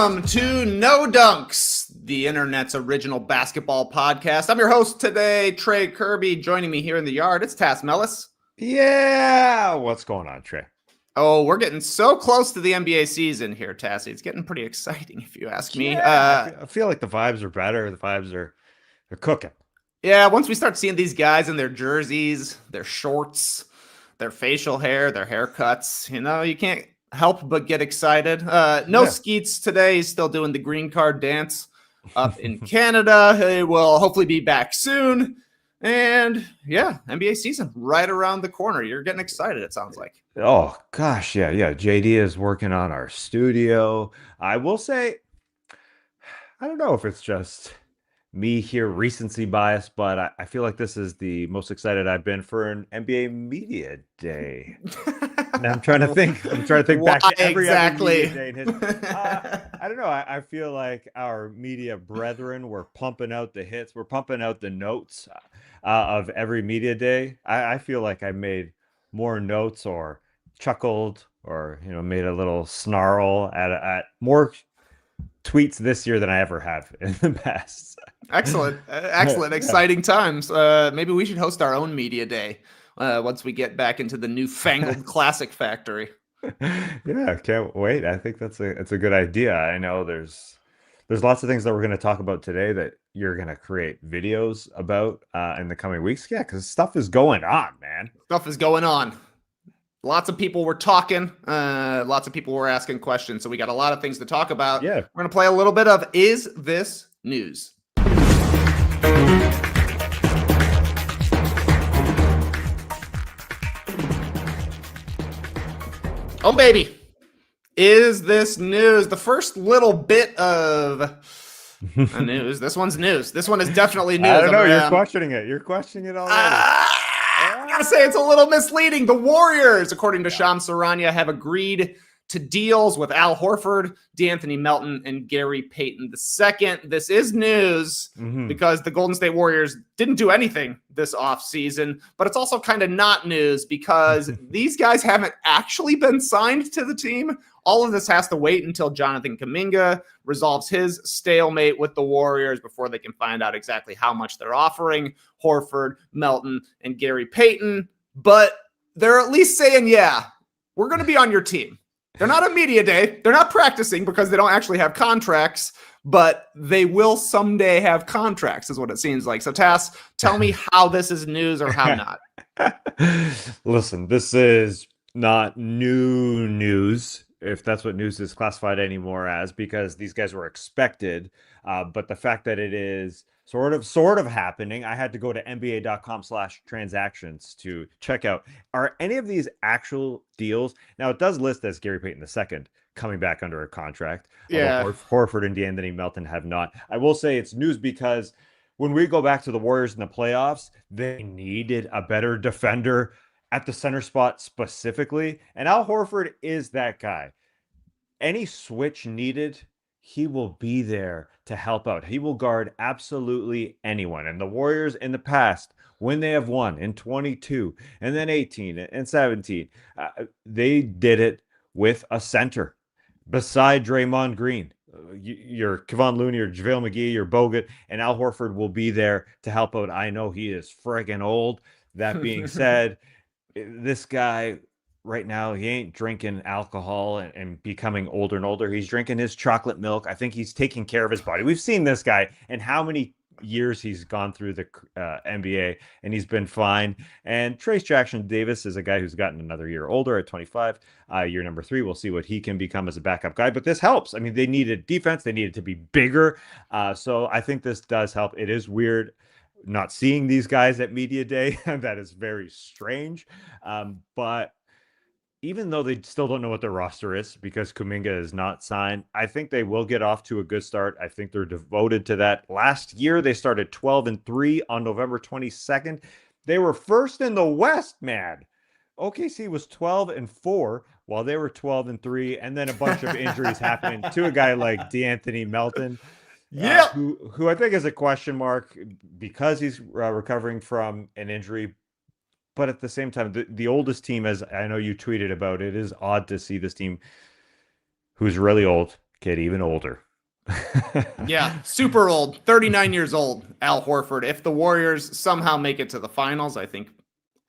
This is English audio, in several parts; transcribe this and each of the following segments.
Welcome to No Dunks, the internet's original basketball podcast. I'm your host today, Trey Kirby. Joining me here in the yard, it's Tass Mellis. Yeah, what's going on, Trey? Oh, we're getting so close to the NBA season here, Tassie. It's getting pretty exciting, if you ask me. I feel like the vibes are better. The vibes are they're cooking. Yeah, once we start seeing these guys in their jerseys, their shorts, their facial hair, their haircuts, you can't help but get excited. Skeets today. He's still doing the green card dance up in Canada. He will hopefully be back soon. And yeah, NBA season right around the corner. You're getting excited, it sounds like. Oh gosh, yeah. JD is working on our studio. I will say, I don't know if it's just me here, recency bias, but I feel like this is the most excited I've been for an NBA media day. And I'm trying to think back to every other media day in history. I don't know. I feel like our media brethren were pumping out the hits. We're pumping out the notes of every media day. I feel like I made more notes or chuckled or made a little snarl at more tweets this year than I ever have in the past. Excellent. Exciting times. Maybe we should host our own media day once we get back into the newfangled classic factory. Yeah, can't wait. I think that's a good idea. I know there's lots of things that we're going to talk about today that you're going to create videos about in the coming weeks. Yeah, because stuff is going on, man. Stuff is going on. Lots of people were talking. Lots of people were asking questions. So we got a lot of things to talk about. Yeah. We're going to play a little bit of Is This News? Oh, baby. Is this news? The first little bit of news. This one's news. This one is definitely news. I don't know. You're questioning it. You're questioning it already. I gotta say, it's a little misleading. The Warriors, according to Shams Charania, have agreed to deals with Al Horford, D'Anthony Melton, and Gary Payton II. This is news because the Golden State Warriors didn't do anything this offseason, but it's also kind of not news because these guys haven't actually been signed to the team. All of this has to wait until Jonathan Kuminga resolves his stalemate with the Warriors before they can find out exactly how much they're offering Horford, Melton, and Gary Payton. But they're at least saying, yeah, we're going to be on your team. They're not a media day. They're not practicing because they don't actually have contracts, but they will someday have contracts is what it seems like. So Tass, tell me how this is news or how not. Listen, this is not new news, if that's what news is classified anymore as, because these guys were expected. But the fact that it is sort of happening, I had to go to nba.com/transactions to check out, are any of these actual deals? Now, it does list as Gary Payton II coming back under a contract. Yeah. Horford and D'Anthony Melton have not. I will say it's news because when we go back to the Warriors in the playoffs, they needed a better defender at the center spot specifically. And Al Horford is that guy. Any switch needed, he will be there to help out. He will guard absolutely anyone. And the Warriors in the past, when they have won in 22 and then 18 and 17, they did it with a center beside Draymond Green. Your Kevon Looney, your JaVale McGee, your Bogut, and Al Horford will be there to help out. I know he is friggin' old. That being said, this guy right now, he ain't drinking alcohol and becoming older and older. He's drinking his chocolate milk. I think he's taking care of his body. We've seen this guy and how many years he's gone through the NBA, and he's been fine. And Trace Jackson Davis is a guy who's gotten another year older at 25. Year number 3, we'll see what he can become as a backup guy. But this helps. I mean, they needed defense. They needed to be bigger. So I think this does help. It is weird not seeing these guys at media day. That is very strange. But even though they still don't know what their roster is because Kuminga is not signed, I think they will get off to a good start. I think they're devoted to that. Last year, they started 12-3 on November 22nd. They were first in the West, man. OKC was 12-4 while they were 12-3, and then a bunch of injuries happened to a guy like D'Anthony Melton. Yeah, who I think is a question mark because he's recovering from an injury. But at the same time, the oldest team, as I know you tweeted about, it is odd to see this team who's really old Get even older. Yeah, super old, 39 years old, Al Horford. If the Warriors somehow make it to the finals, I think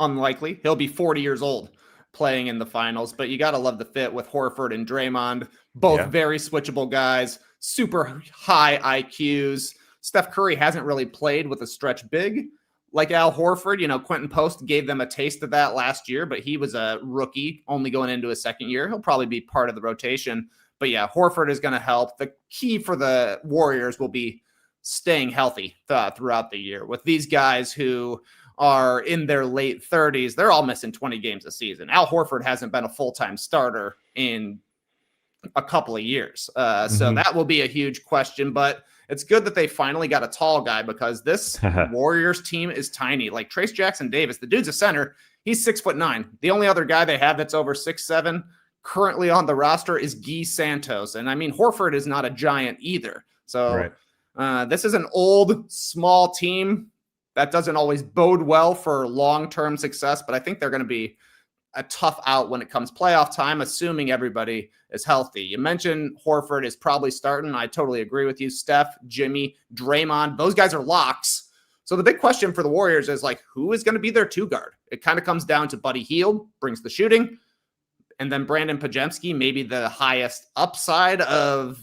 unlikely. He'll be 40 years old playing in the finals, but you got to love the fit with Horford and Draymond, both Yeah. very switchable guys, super high IQs. Steph Curry hasn't really played with a stretch big like Al Horford. You know, Quentin Post gave them a taste of that last year, but he was a rookie only going into his second year. He'll probably be part of the rotation. But yeah, Horford is going to help. The key for the Warriors will be staying healthy throughout the year. With these guys who are in their late 30s, they're all missing 20 games a season. Al Horford hasn't been a full-time starter in a couple of years. So that will be a huge question, but it's good that they finally got a tall guy because this Warriors team is tiny. Like Trace Jackson Davis, the dude's a center. He's 6'9". The only other guy they have that's over 6'7" currently on the roster is Guy Santos. And I mean, Horford is not a giant either. So this is an old, small team that doesn't always bode well for long-term success, but I think they're going to be a tough out when it comes playoff time, assuming everybody is healthy. You mentioned Horford is probably starting. I totally agree with you. Steph, Jimmy, Draymond, those guys are locks. So the big question for the Warriors is like, who is going to be their two guard? It kind of comes down to Buddy Hield, brings the shooting, and then Brandon Podziemski, maybe the highest upside of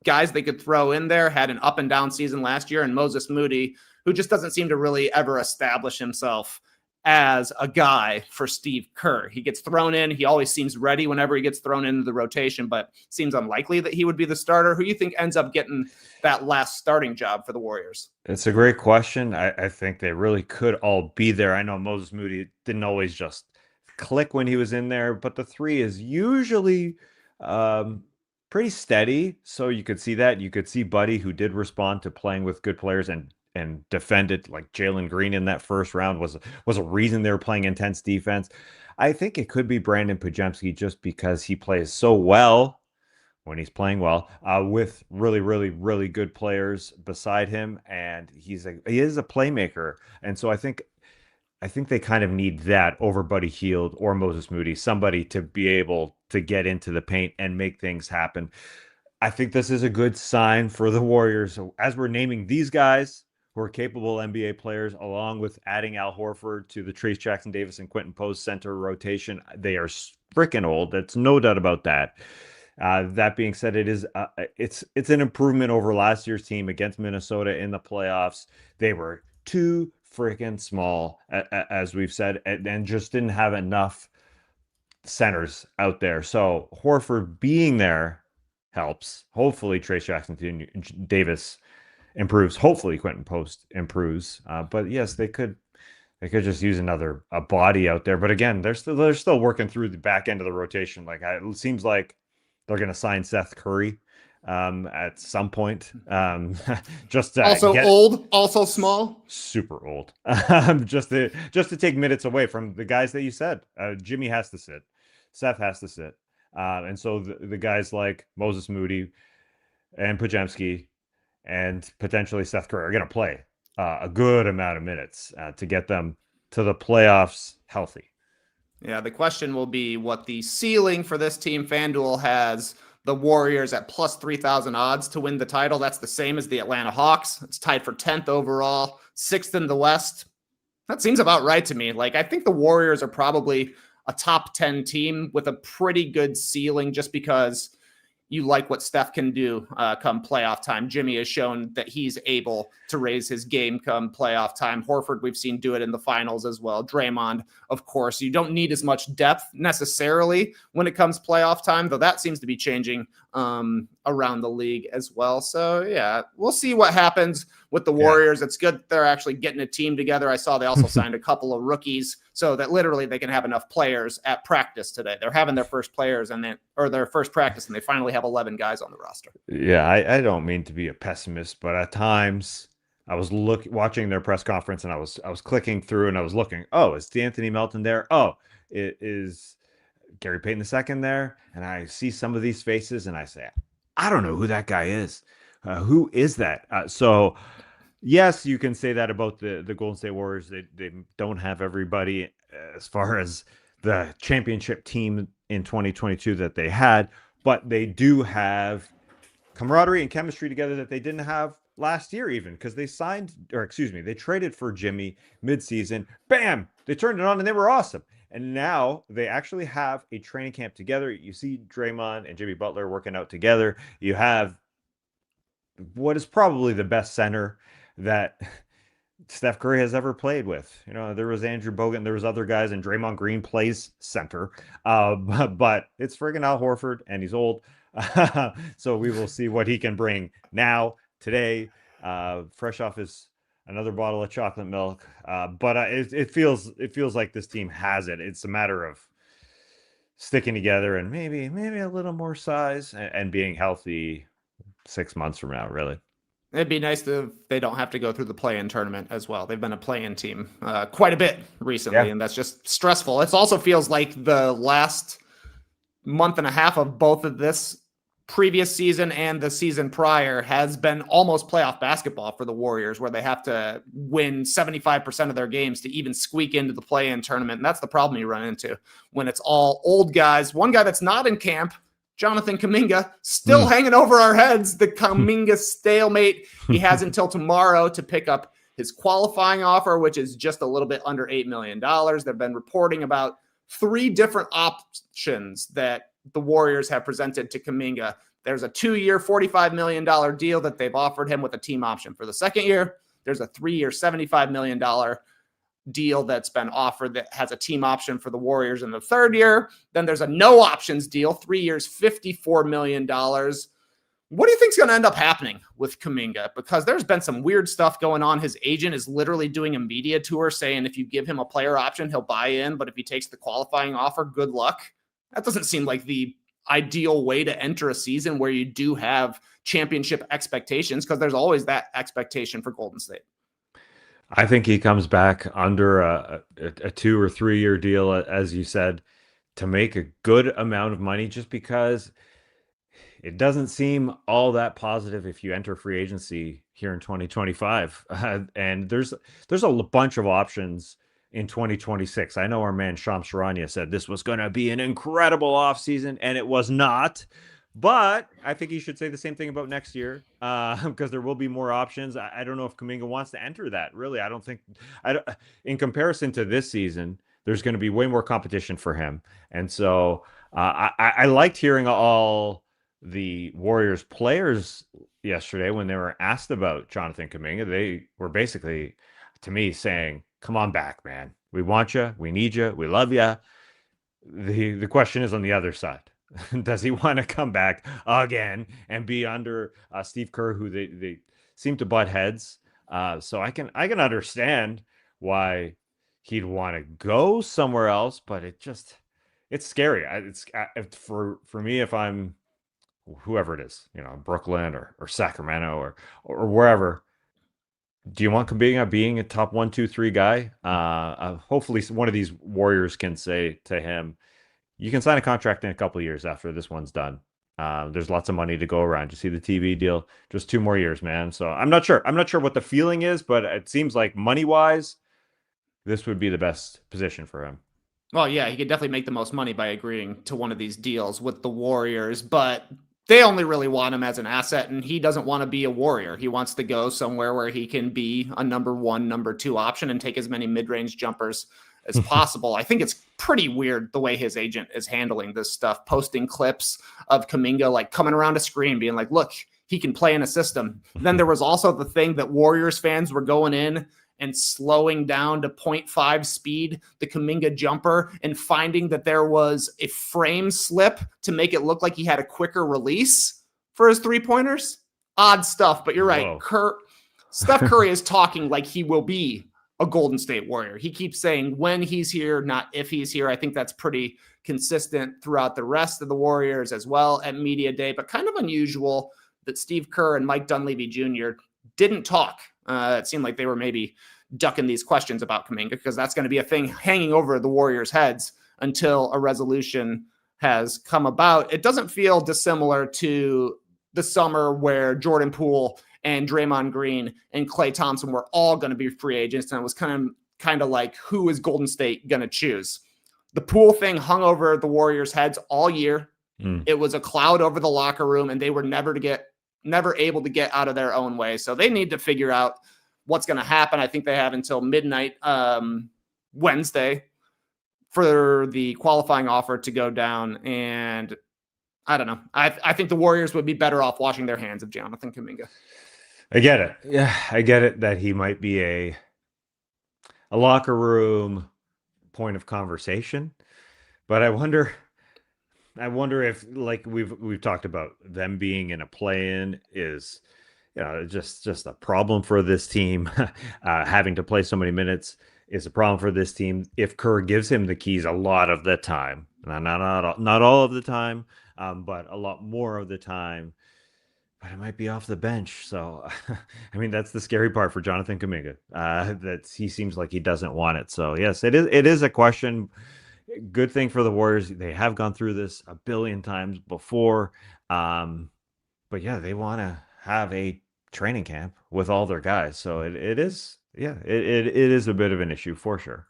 guys they could throw in there, had an up and down season last year, and Moses Moody, who just doesn't seem to really ever establish himself as a guy for Steve Kerr. He gets thrown in. He always seems ready whenever he gets thrown into the rotation, but seems unlikely that he would be the starter. Who do you think ends up getting that last starting job for the Warriors? It's a great question. I think they really could all be there. I know Moses Moody didn't always just click when he was in there, but the three is usually pretty steady. So you could see that. You could see Buddy, who did respond to playing with good players and defended, like Jalen Green in that first round was a reason they were playing intense defense. I think it could be Brandon Podziemski just because he plays so well when he's playing well with really, really, really good players beside him, and he is a playmaker. And so I think they kind of need that over Buddy Hield or Moses Moody, somebody to be able to get into the paint and make things happen. I think this is a good sign for the Warriors. So as we're naming these guys who are capable NBA players, along with adding Al Horford to the Trace Jackson Davis and Quentin Post center rotation, they are freaking old. That's no doubt about that. That being said, it's an improvement over last year's team against Minnesota in the playoffs. They were too freaking small, as we've said, and just didn't have enough centers out there. So Horford being there helps. Hopefully Trace Jackson Davis improves. Hopefully Quentin Post improves. But yes, they could just use a body out there. But again, they're still working through the back end of the rotation. Like it seems like they're going to sign Seth Curry at some point. Just old, also small, super old. just to take minutes away from the guys that you said. Jimmy has to sit. Seth has to sit. And so the guys like Moses Moody and Podziemski and potentially Seth Curry are going to play a good amount of minutes to get them to the playoffs healthy. Yeah, the question will be what the ceiling for this team. FanDuel has the Warriors at plus 3,000 odds to win the title. That's the same as the Atlanta Hawks. It's tied for 10th overall, 6th in the West. That seems about right to me. Like, I think the Warriors are probably a top 10 team with a pretty good ceiling just because you like what Steph can do come playoff time. Jimmy has shown that he's able to raise his game come playoff time. Horford, we've seen do it in the finals as well. Draymond, of course. You don't need as much depth necessarily when it comes playoff time, though that seems to be changing around the league as well. So, yeah, we'll see what happens with the Warriors. It's good that they're actually getting a team together. I saw they also signed a couple of rookies so that literally they can have enough players at practice today. They're having their first players or their first practice, and they finally have 11 guys on the roster. Yeah, I don't mean to be a pessimist, but at times I was watching their press conference and I was clicking through and I was looking, oh, is D'Anthony Melton there? Oh, it is Gary Payton II there? And I see some of these faces and I say, I don't know who that guy is. Who is that? So yes, you can say that about the Golden State Warriors. They don't have everybody as far as the championship team in 2022 that they had, but they do have camaraderie and chemistry together that they didn't have last year, even because they they traded for Jimmy midseason. Bam! They turned it on and they were awesome. And now they actually have a training camp together. You see Draymond and Jimmy Butler working out together. You have what is probably the best center that Steph Curry has ever played with. There was Andrew Bogut, there was other guys, and Draymond Green plays center. But it's friggin' Al Horford, and he's old. So we will see what he can bring now, today, fresh off another bottle of chocolate milk. But it feels like this team has it. It's a matter of sticking together and maybe a little more size and being healthy 6 months from now, really. It'd be nice if they don't have to go through the play-in tournament as well. They've been a play-in team quite a bit recently, and that's just stressful. It also feels like the last month and a half of both of this previous season and the season prior has been almost playoff basketball for the Warriors, where they have to win 75% of their games to even squeak into the play-in tournament. And that's the problem you run into when it's all old guys. One guy that's not in camp, Jonathan Kuminga, still hanging over our heads. The Kuminga stalemate. He has until tomorrow to pick up his qualifying offer, which is just a little bit under $8 million. They've been reporting about 3 different options that the Warriors have presented to Kuminga. There's a 2-year, $45 million deal that they've offered him with a team option for the second year. There's a 3-year, $75 million deal that's been offered that has a team option for the Warriors in the third year. Then there's a no options deal, 3 years, $54 million. What do you think is going to end up happening with Kuminga? Because there's been some weird stuff going on. His agent is literally doing a media tour saying if you give him a player option, he'll buy in. But if he takes the qualifying offer, good luck. That doesn't seem like the ideal way to enter a season where you do have championship expectations, because there's always that expectation for Golden State. I think he comes back under a 2 or 3 year deal, as you said, to make a good amount of money, just because it doesn't seem all that positive if you enter free agency here in 2025. And there's a bunch of options in 2026. I know our man Shams Charania said this was going to be an incredible offseason, and it was not. But I think he should say the same thing about next year, because there will be more options. I don't know if Kuminga wants to enter that. Really, I don't think. In comparison to this season, there's going to be way more competition for him. And so I liked hearing all the Warriors players yesterday when they were asked about Jonathan Kuminga. They were basically, to me, saying, "Come on back, man. We want you. We need you. We love you." The question is on the other side. Does he want to come back again and be under Steve Kerr, who they seem to butt heads? So I can understand why he'd want to go somewhere else, but it's scary. For me, if I'm whoever it is, Brooklyn or Sacramento or wherever. Do you want Kuminga being a top 1, 2, 3 guy? Hopefully one of these Warriors can say to him, you can sign a contract in a couple of years after this one's done. There's lots of money to go around. You see the TV deal, just 2 more years, man. So I'm not sure what the feeling is, but it seems like money-wise, this would be the best position for him. Well, yeah, he could definitely make the most money by agreeing to one of these deals with the Warriors, but they only really want him as an asset, and he doesn't want to be a Warrior. He wants to go somewhere where he can be a number 1, number 2 option and take as many mid-range jumpers as possible. I think it's pretty weird the way his agent is handling this stuff, posting clips of Kuminga like coming around a screen being like, look, he can play in a system. Then there was also the thing that Warriors fans were going in and slowing down to 0.5 speed, the Kuminga jumper, and finding that there was a frame slip to make it look like he had a quicker release for his 3-pointers. Odd stuff, but you're right. Steph Curry is talking like he will be a Golden State Warrior. He keeps saying when he's here, not if he's here. I think that's pretty consistent throughout the rest of the Warriors as well at Media Day, but kind of unusual that Steve Kerr and Mike Dunleavy Jr. didn't talk. It seemed like they were maybe ducking these questions about Kuminga, because that's going to be a thing hanging over the Warriors' heads until a resolution has come about. It doesn't feel dissimilar to the summer where Jordan Poole and Draymond Green and Klay Thompson were all going to be free agents, and it was kind of like, who is Golden State going to choose? The Poole thing hung over the Warriors' heads all year. It was a cloud over the locker room, and they were never to get never able to get out of their own way. So they need to figure out what's going to happen. I think they have until midnight Wednesday for the qualifying offer to go down. And I don't know. I think the Warriors would be better off washing their hands of Jonathan Kuminga. I get it. Yeah, I get it that he might be a locker room point of conversation, but I wonder if, like we've talked about, them being in a play-in is, just a problem for this team. Having to play so many minutes is a problem for this team. If Kerr gives him the keys a lot of the time, not all of the time, but a lot more of the time, but it might be off the bench. So, I mean, that's the scary part for Jonathan Kuminga. That he seems like he doesn't want it. So, yes, it is a question. Good thing for the Warriors. They have gone through this a billion times before. But yeah, they want to have a training camp with all their guys. So it is a bit of an issue for sure.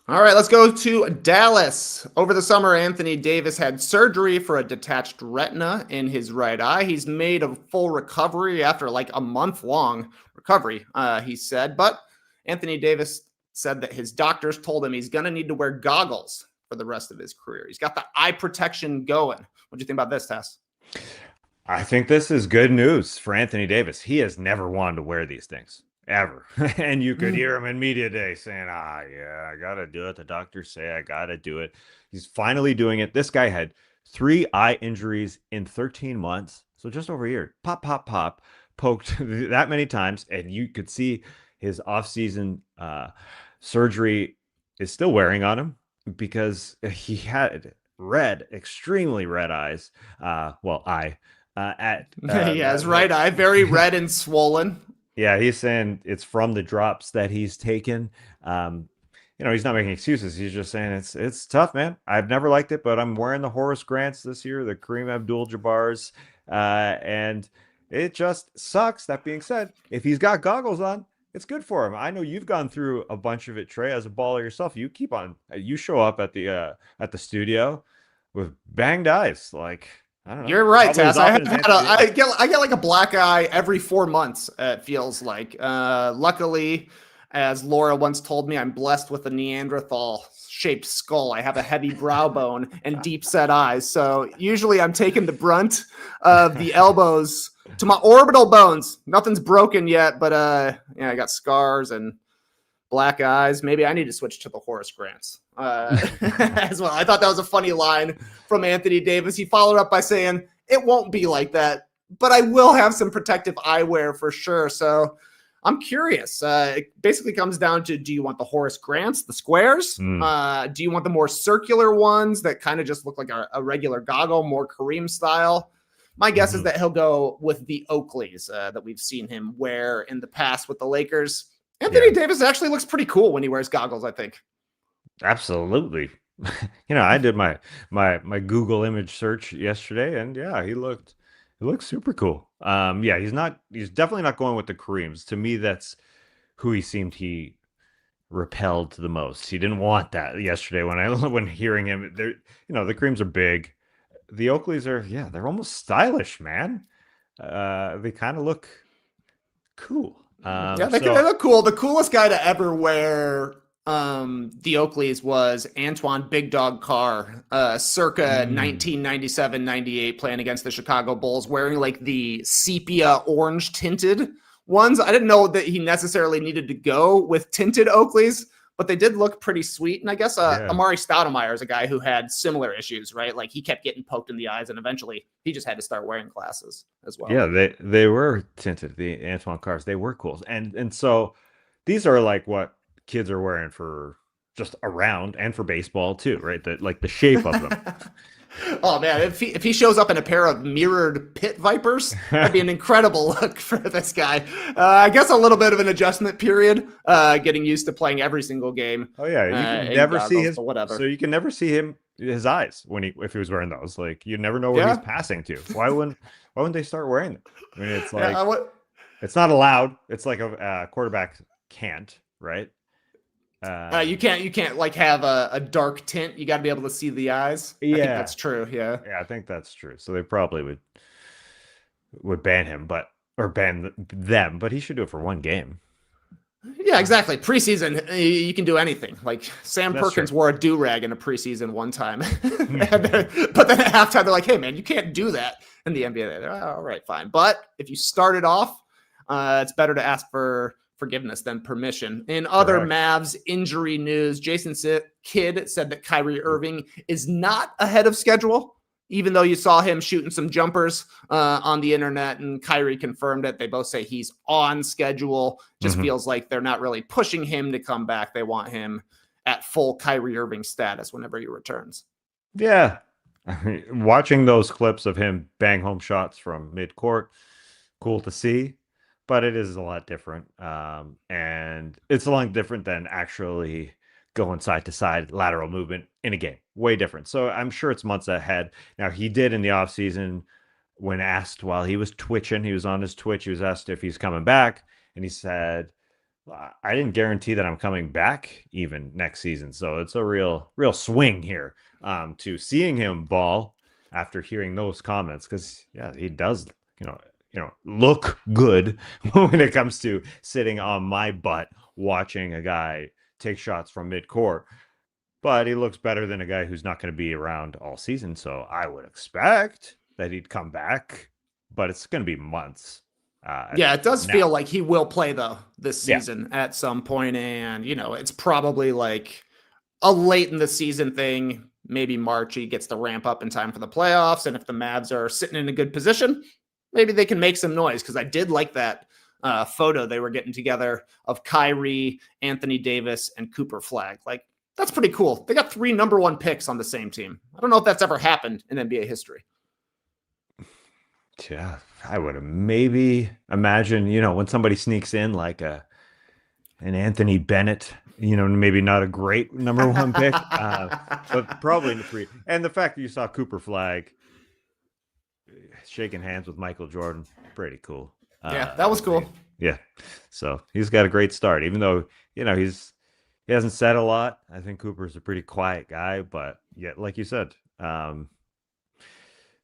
All right, let's go to Dallas. Over the summer, Anthony Davis had surgery for a detached retina in his right eye. He's made a full recovery after like a month-long recovery, he said. But Anthony Davis said that his doctors told him he's going to need to wear goggles for the rest of his career. He's got the eye protection going. What do you think about this, Tess? I think this is good news for Anthony Davis. He has never wanted to wear these things. Ever. And you could hear him in media day saying, yeah, I got to do it. The doctors say I got to do it. He's finally doing it. This guy had 3 eye injuries in 13 months. So just over a year, pop, poked that many times. And you could see his off-season surgery is still wearing on him because he had extremely red eyes. His right eye, very red and swollen. Yeah, he's saying it's from the drops that he's taken. He's not making excuses. He's just saying it's tough, man. I've never liked it, but I'm wearing the Horace Grants this year, the Kareem Abdul-Jabbars, and it just sucks. That being said, if he's got goggles on, it's good for him. I know you've gone through a bunch of it, Trey, as a baller yourself. You show up at the studio with banged eyes, like. I don't know. You're right, Tess. I get like a black eye every 4 months, it feels like. Luckily, as Laura once told me, I'm blessed with a Neanderthal-shaped skull. I have a heavy brow bone and deep-set eyes. So usually I'm taking the brunt of the elbows to my orbital bones. Nothing's broken yet, but I got scars and black eyes. Maybe I need to switch to the Horace Grants as well. I thought that was a funny line from Anthony Davis. He followed up by saying, it won't be like that, but I will have some protective eyewear for sure. So I'm curious. It basically comes down to, do you want the Horace Grants, the squares? Do you want the more circular ones that kind of just look like a regular goggle, more Kareem style? My guess is that he'll go with the Oakleys that we've seen him wear in the past with the Lakers. Anthony Davis actually looks pretty cool when he wears goggles, I think. Absolutely. I did my Google image search yesterday, and he looked super cool. He's definitely not going with the Kareems. To me, that's who he repelled the most. He didn't want that yesterday when hearing him. The Kareems are big. The Oakleys are, they're almost stylish, man. They kind of look cool. They look cool. The coolest guy to ever wear the Oakleys was Antoine Big Dog Carr, circa 1997-98, playing against the Chicago Bulls, wearing like the sepia orange tinted ones. I didn't know that he necessarily needed to go with tinted Oakleys, but they did look pretty sweet. And I guess Amari Stoudemire is a guy who had similar issues, right? Like he kept getting poked in the eyes, and eventually he just had to start wearing glasses as well. Yeah, they were tinted, the Antoine Carrs. They were cool. And so these are like what kids are wearing for just around and for baseball too, right? The shape of them. Oh man, if he shows up in a pair of mirrored pit vipers, that'd be an incredible look for this guy. I guess a little bit of an adjustment period, getting used to playing every single game. Oh yeah, you can never see his whatever. So you can never see his eyes if he was wearing those. Like you never know where he's passing to. Why wouldn't they start wearing them? I mean, it's like it's not allowed. It's like a quarterback can't, right? You can't like have a dark tint. You got to be able to see the eyes. I think that's true. Yeah, I think that's true. So they probably would would ban him, or ban them, but he should do it for one game. Yeah, exactly. Preseason, you can do anything. Like Sam That's Perkins true. wore a do-rag in a preseason one time. But then at halftime, they're like, hey, man, you can't do that in the NBA. They're like, all right, fine. But if you start it off, it's better to ask for forgiveness than permission. In other Correct. Mavs injury news, Jason Kidd said that Kyrie Irving is not ahead of schedule, even though you saw him shooting some jumpers on the internet, and Kyrie confirmed it. They both say he's on schedule. Just feels like they're not really pushing him to come back. They want him at full Kyrie Irving status whenever he returns. Yeah. I mean, watching those clips of him bang home shots from mid-court, cool to see, but it is a lot different. And it's a lot different than actually going side to side lateral movement in a game. Way different. So I'm sure it's months ahead. Now, he did in the offseason, when asked while he was twitching, he was on his Twitch, he was asked if he's coming back, and he said, I didn't guarantee that I'm coming back even next season. So it's a real swing here to seeing him ball after hearing those comments, because yeah, he does, look good when it comes to sitting on my butt watching a guy take shots from midcourt. But he looks better than a guy who's not going to be around all season. So I would expect that he'd come back, but it's going to be months. Yeah, it does feel like he will play, though, this season at some point. And, it's probably like a late in the season thing, maybe March. He gets the ramp up in time for the playoffs. And if the Mavs are sitting in a good position, maybe they can make some noise, because I did like that photo they were getting together of Kyrie, Anthony Davis, and Cooper Flag. Like, that's pretty cool. They got 3 number 1 picks on the same team. I don't know if that's ever happened in NBA history. Yeah, I would maybe imagine, when somebody sneaks in like an Anthony Bennett, maybe not a great number 1 pick, but probably in the 3. And the fact that you saw Cooper Flag shaking hands with Michael Jordan, pretty cool. Yeah, that was cool. Yeah. So he's got a great start, even though, he hasn't said a lot. I think Cooper's a pretty quiet guy, but yeah, like you said,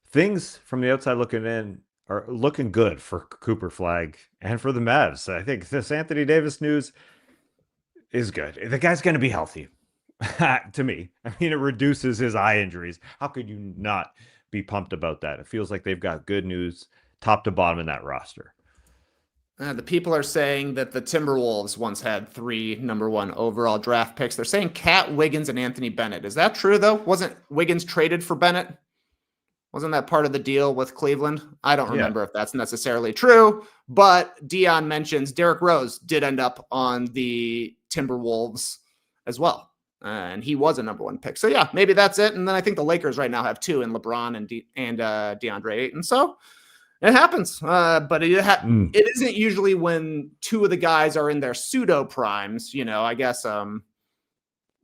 things from the outside looking in are looking good for Cooper Flag and for the Mavs. I think this Anthony Davis news is good. The guy's going to be healthy. To me, I mean, it reduces his eye injuries. How could you not be pumped about that? It feels like they've got good news top to bottom in that roster. The people are saying that the Timberwolves once had 3 number 1 overall draft picks. They're saying Cat, Wiggins, and Anthony Bennett. Is that true, though? Wasn't Wiggins traded for Bennett? Wasn't that part of the deal with Cleveland? I don't remember if that's necessarily true, but Dion mentions Derrick Rose did end up on the Timberwolves as well. And he was a number 1 pick. So yeah, maybe that's it. And then I think the Lakers right now have 2 in LeBron and DeAndre Ayton. So it happens. But it isn't usually when 2 of the guys are in their pseudo primes, I guess,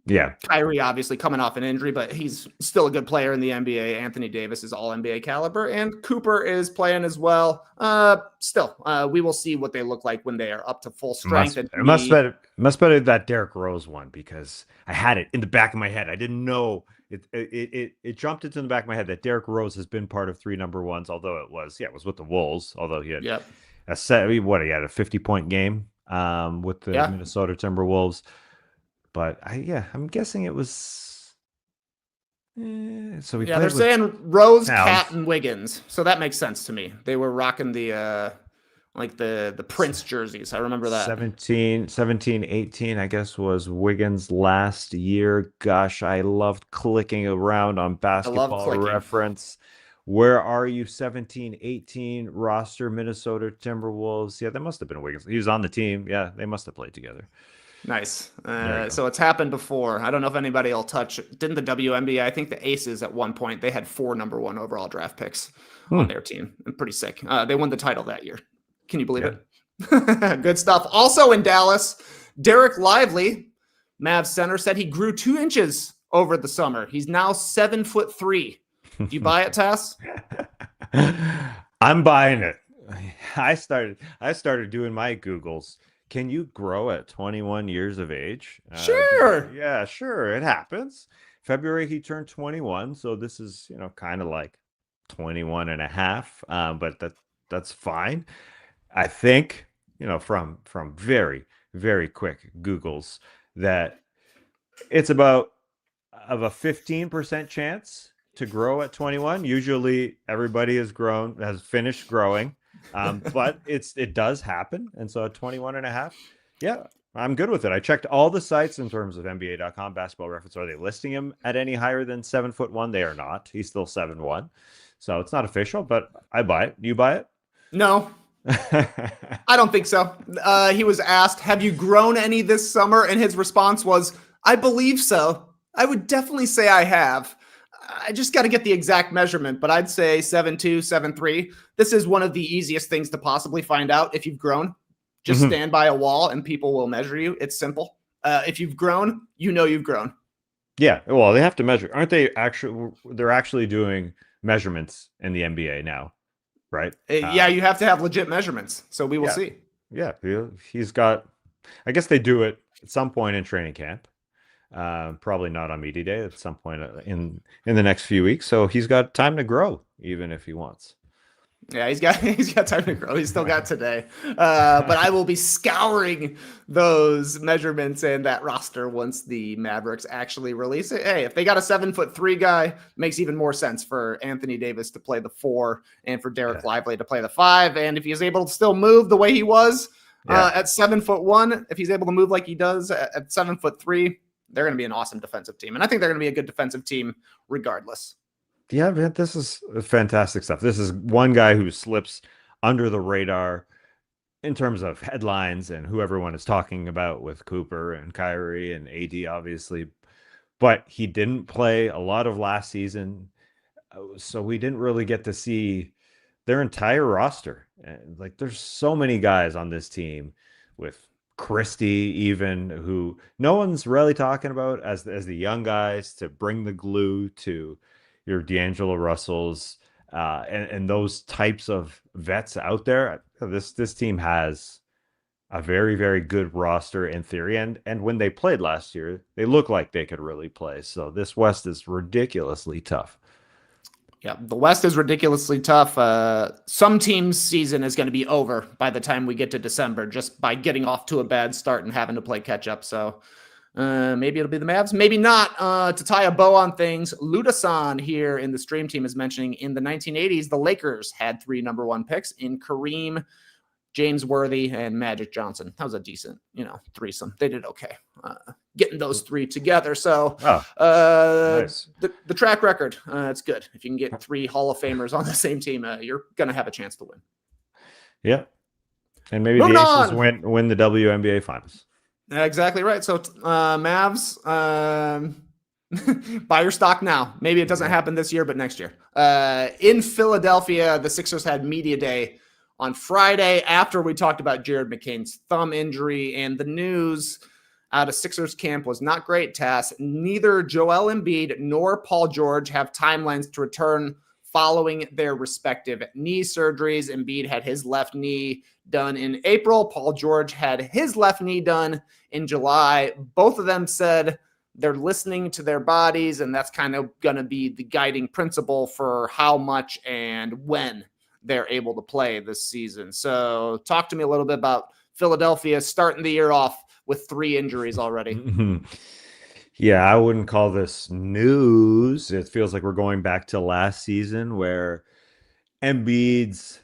yeah. Kyrie obviously coming off an injury, but he's still a good player in the NBA. Anthony Davis is all NBA caliber, and Cooper is playing as well. Still, we will see what they look like when they are up to full strength. It must be that Derrick Rose one, because I had it in the back of my head. I didn't know it jumped into the back of my head that Derrick Rose has been part of 3 number 1s, although it was with the Wolves, although he had he had a 50-point game with the Minnesota Timberwolves. But I'm guessing it was. So they're saying Rose, Cat, and Wiggins. So that makes sense to me. They were rocking the Prince jerseys. I remember that. 17, 18, I guess, was Wiggins' last year. Gosh, I loved clicking around on Basketball Reference. Where are you? 17, 18 roster, Minnesota Timberwolves. Yeah, that must have been Wiggins. He was on the team. Yeah, they must have played together. Nice. So it's happened before. I don't know if anybody will touch. Didn't the WNBA? I think the Aces at one point, they had 4 number 1 overall draft picks on their team. And pretty sick. They won the title that year. Can you believe it? Good stuff. Also in Dallas, Dereck Lively, Mavs center, said he grew 2 inches over the summer. He's now 7'3". Do you buy it, Tass? I'm buying it. I started doing my Googles. Can you grow at 21 years of age? Sure. Yeah, sure. It happens. February, he turned 21. So this is, kind of like 21 and a half. But that's fine. I think, from very, very quick Googles that it's about of a 15% chance to grow at 21. Usually everybody has finished growing. But it does happen. And so at 21 and a half, yeah, I'm good with it. I checked all the sites in terms of NBA.com, Basketball Reference. Are they listing him at any higher than 7'1"? They are not. He's still 7'1". So it's not official, but I buy it. Do you buy it? No, I don't think so. He was asked, have you grown any this summer? And his response was, I believe so. I would definitely say I have. I just got to get the exact measurement, but I'd say 7'2", 7'3". This is one of the easiest things to possibly find out if you've grown. Just stand by a wall and people will measure you. It's simple. If you've grown, you've grown. Yeah, well, they have to measure. Aren't they actually? They're actually doing measurements in the NBA now, right? Yeah, you have to have legit measurements. So we will see. Yeah, he's got. I guess they do it at some point in training camp. Probably not on media day. At some point in the next few weeks. So he's got time to grow, even if he wants. Yeah, he's got time to grow. He's still got today. But I will be scouring those measurements and that roster once the Mavericks actually release it. Hey, if they got a 7'3" guy, makes even more sense for Anthony Davis to play the 4 and for Dereck Lively to play the 5. And if he's able to still move the way he was at 7'1", if he's able to move like he does at 7'3", they're going to be an awesome defensive team. And I think they're going to be a good defensive team regardless. Yeah, man, this is fantastic stuff. This is one guy who slips under the radar in terms of headlines and who everyone is talking about with Cooper and Kyrie and AD, obviously. But he didn't play a lot of last season, so we didn't really get to see their entire roster. And like, there's so many guys on this team with Christie, even, who no one's really talking about as the young guys to bring the glue to your D'Angelo Russells, and those types of vets out there. This team has a very, very good roster in theory. And when they played last year, they look like they could really play. So this West is ridiculously tough. Yeah, the West is ridiculously tough. Some teams' season is going to be over by the time we get to December, just by getting off to a bad start and having to play catch up. So maybe it'll be the Mavs, maybe not. To tie a bow on things, Ludasan here in the stream team is mentioning in the 1980s, the Lakers had 3 number 1 picks in Kareem, James Worthy, and Magic Johnson. That was a decent, threesome. They did okay getting those 3 together. So nice. The track record, it's good. If you can get 3 Hall of Famers on the same team, you're going to have a chance to win. Yeah. And maybe the Aces win the WNBA finals. Exactly right. So Mavs, buy your stock now. Maybe it doesn't happen this year, but next year. In Philadelphia, the Sixers had media day on Friday after we talked about Jared McCain's thumb injury, and the news out of Sixers camp was not great, Tass. Neither Joel Embiid nor Paul George have timelines to return following their respective knee surgeries. Embiid had his left knee done in April. Paul George had his left knee done in July. Both of them said they're listening to their bodies, and that's kind of going to be the guiding principle for how much and when they're able to play this season. So talk to me a little bit about Philadelphia starting the year off with 3 injuries already. Yeah, I wouldn't call this news. It feels like we're going back to last season where Embiid's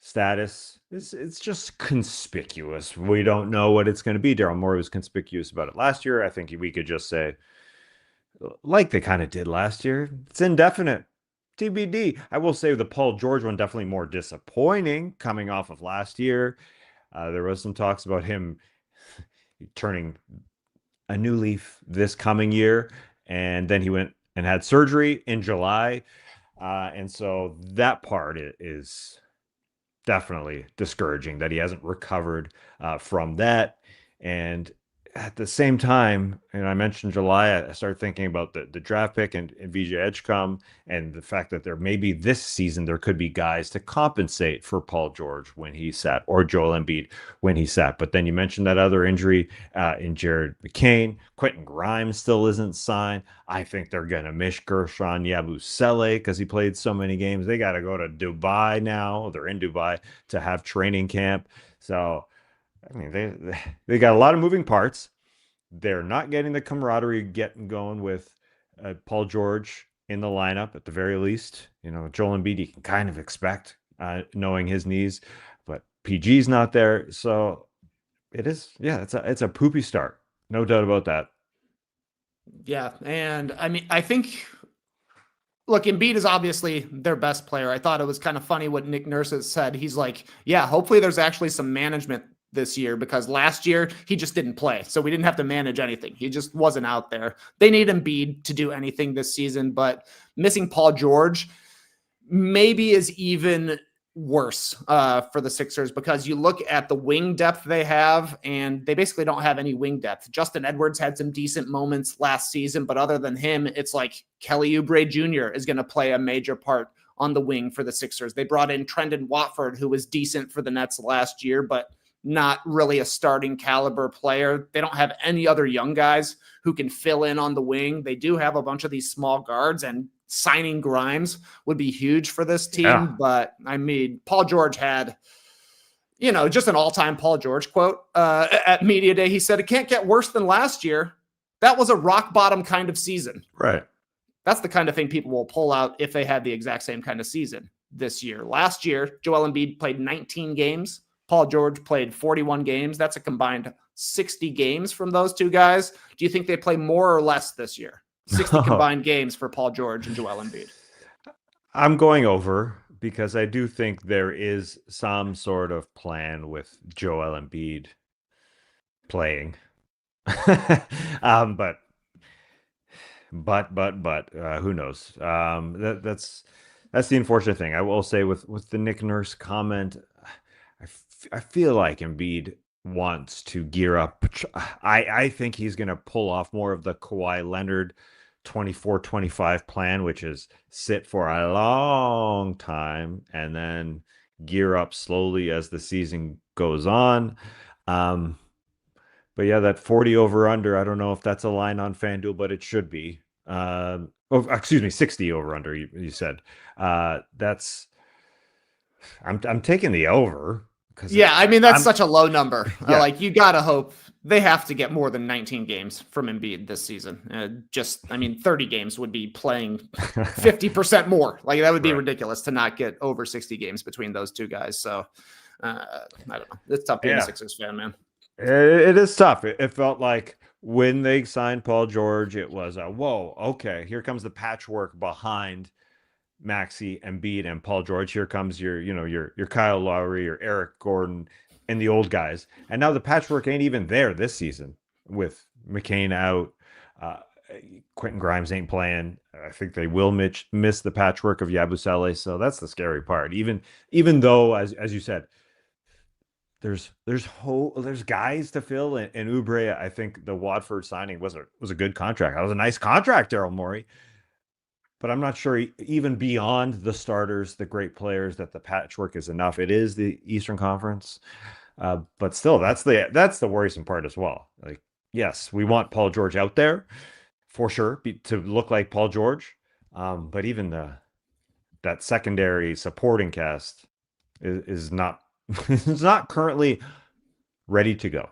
status it's just conspicuous. We don't know what it's going to be. Daryl Morey was conspicuous about it last year. I think we could just say, like they kind of did last year, it's indefinite. TBD. I will say the Paul George one definitely more disappointing coming off of last year. There was some talks about him turning a new leaf this coming year, and then he went and had surgery in July. And so that part is definitely discouraging that he hasn't recovered from that. And at the same time, and I mentioned July, I started thinking about the draft pick and VJ Edgecombe and the fact that there maybe this season there could be guys to compensate for Paul George when he sat or Joel Embiid when he sat. But then you mentioned that other injury in Jared McCain. Quentin Grimes still isn't signed. I think they're going to miss Gershon Yabusele because he played so many games. They got to go to Dubai now. They're in Dubai to have training camp. So I mean, they got a lot of moving parts. They're not getting the camaraderie getting going with Paul George in the lineup at the very least. You know, Joel Embiid you can kind of expect knowing his knees, but PG's not there, so it is. Yeah, it's a poopy start, no doubt about that. Yeah, and I mean, I think. Look, Embiid is obviously their best player. I thought it was kind of funny what Nick Nurse has said. He's like, yeah, hopefully there's actually some management this year because last year he just didn't play. So we didn't have to manage anything. He just wasn't out there. They need Embiid to do anything this season, but missing Paul George maybe is even worse for the Sixers because you look at the wing depth they have and they basically don't have any wing depth. Justin Edwards had some decent moments last season, but other than him, it's like Kelly Oubre Jr. is going to play a major part on the wing for the Sixers. They brought in Trendon Watford, who was decent for the Nets last year, but not really a starting caliber player. They don't have any other young guys who can fill in on the wing. They do have a bunch of these small guards, and signing Grimes would be huge for this team. Yeah. But I mean, Paul George had, just an all-time Paul George quote at Media Day. He said, "It can't get worse than last year. That was a rock bottom kind of season." Right. That's the kind of thing people will pull out if they had the exact same kind of season this year. Last year, Joel Embiid played 19 games. Paul George played 41 games. That's a combined 60 games from those two guys. Do you think they play more or less this year? 60 combined games for Paul George and Joel Embiid. I'm going over because I do think there is some sort of plan with Joel Embiid playing. But who knows? That's the unfortunate thing. I will say with the Nick Nurse comment, I feel like Embiid wants to gear up. I think he's going to pull off more of the Kawhi Leonard 24-25 plan, which is sit for a long time and then gear up slowly as the season goes on. But yeah, that 40 over under, I don't know if that's a line on FanDuel, but it should be. Excuse me, 60 over under, you said. I'm taking the over. Yeah, I mean, that's such a low number. Yeah. You got to hope they have to get more than 19 games from Embiid this season. 30 games would be playing 50% more. That would be ridiculous to not get over 60 games between those two guys. So, I don't know. It's tough being a Sixers fan, man. It is tough. It felt like when they signed Paul George, it was whoa, okay, here comes the patchwork behind Maxey, Embiid, and Paul George. Here comes your Kyle Lowry, your Eric Gordon, and the old guys. And now the patchwork ain't even there this season with McCain out. Quentin Grimes ain't playing. I think they will miss the patchwork of Yabusele. So that's the scary part. Even though, as you said, there's guys to fill, and Oubre, I think the Watford signing was a good contract. That was a nice contract, Daryl Morey. But I'm not sure even beyond the starters, the great players, that the patchwork is enough. It is the Eastern Conference, but still, that's the worrisome part as well. Yes, we want Paul George out there for sure to look like Paul George, but even that secondary supporting cast is not is not currently ready to go.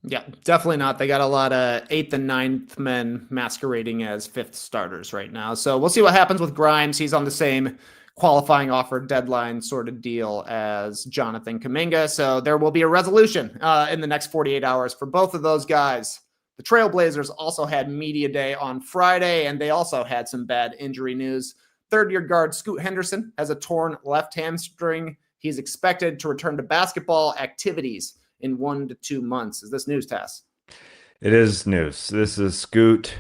Yeah, definitely not. They got a lot of 8th and 9th men masquerading as 5th starters right now. So we'll see what happens with Grimes. He's on the same qualifying offer deadline sort of deal as Jonathan Kuminga. So there will be a resolution in the next 48 hours for both of those guys. The Trailblazers also had media day on Friday, and they also had some bad injury news. Third-year guard Scoot Henderson has a torn left hamstring. He's expected to return to basketball activities in 1 to 2 months. Is this news, Tass? It is news. This is Scoot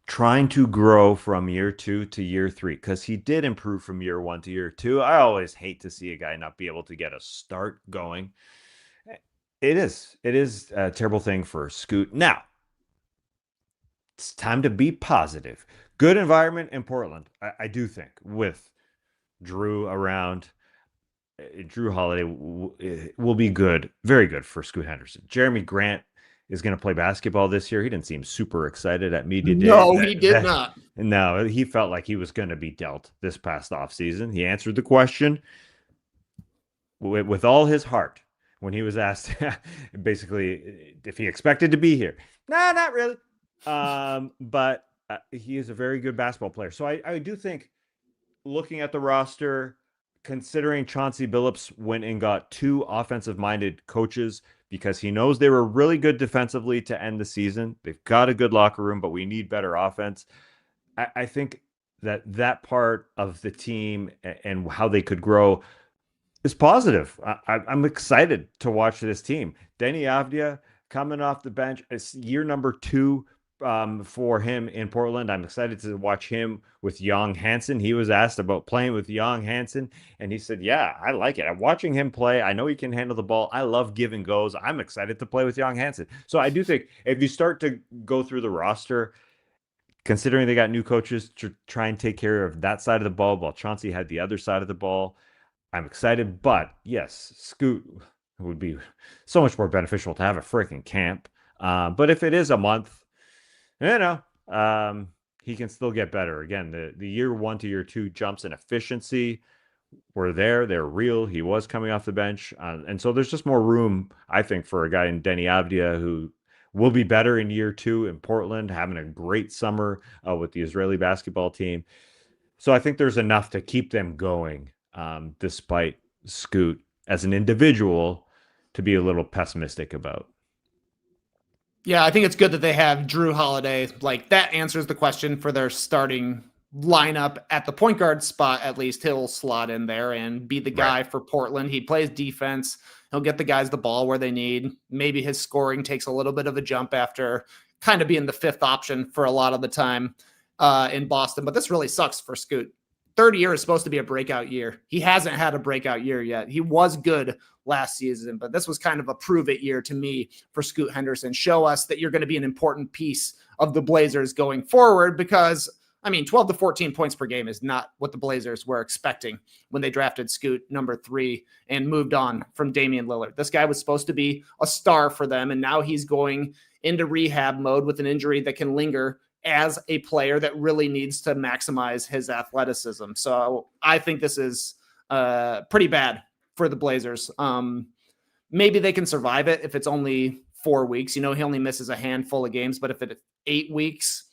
trying to grow from year 2 to year 3, because he did improve from year 1 to year 2. I always hate to see a guy not be able to get a start going. It is. It is a terrible thing for Scoot. Now, it's time to be positive. Good environment in Portland, I do think, with Drew around. Drew Holiday will be good, very good for Scoot Henderson. Jeremy Grant is going to play basketball this year. He didn't seem super excited at media day. No, he did not. No, he felt like he was going to be dealt this past offseason. He answered the question with all his heart when he was asked basically if he expected to be here. No, not really. But he is a very good basketball player. So I do think, looking at the roster, considering Chauncey Billups went and got two offensive-minded coaches because he knows they were really good defensively to end the season. They've got a good locker room, but we need better offense. I think that part of the team and how they could grow is positive. I'm excited to watch this team. Denny Avdia coming off the bench. It's year number 2 for him in Portland. I'm excited to watch him with Young Hansen. He was asked about playing with Young Hansen, and he said, yeah, I like it. I'm watching him play. I know he can handle the ball. I love give and goes. I'm excited to play with Young Hansen. So I do think if you start to go through the roster, considering they got new coaches to try and take care of that side of the ball while Chauncey had the other side of the ball, I'm excited. But yes, Scoot would be so much more beneficial to have a freaking camp. But if it is a month, he can still get better. Again, the year 1 to year 2 jumps in efficiency were there. They're real. He was coming off the bench. And so there's just more room, I think, for a guy in Denny Avdia who will be better in year 2 in Portland, having a great summer with the Israeli basketball team. So I think there's enough to keep them going, despite Scoot as an individual to be a little pessimistic about. Yeah, I think it's good that they have Drew Holiday. Like, that answers the question for their starting lineup at the point guard spot. At least he'll slot in there and be the guy for Portland. He plays defense. He'll get the guys the ball where they need. Maybe his scoring takes a little bit of a jump after kind of being the 5th option for a lot of the time in Boston. But this really sucks for Scoot. Third year is supposed to be a breakout year. He hasn't had a breakout year yet. He was good last season, but this was kind of a prove it year to me for Scoot Henderson. Show us that you're going to be an important piece of the Blazers going forward, because 12 to 14 points per game is not what the Blazers were expecting when they drafted Scoot number 3 and moved on from Damian Lillard. This guy was supposed to be a star for them, and now he's going into rehab mode with an injury that can linger as a player that really needs to maximize his athleticism. So I think this is pretty bad for the Blazers. Maybe they can survive it if it's only 4 weeks. He only misses a handful of games, but if it's 8 weeks,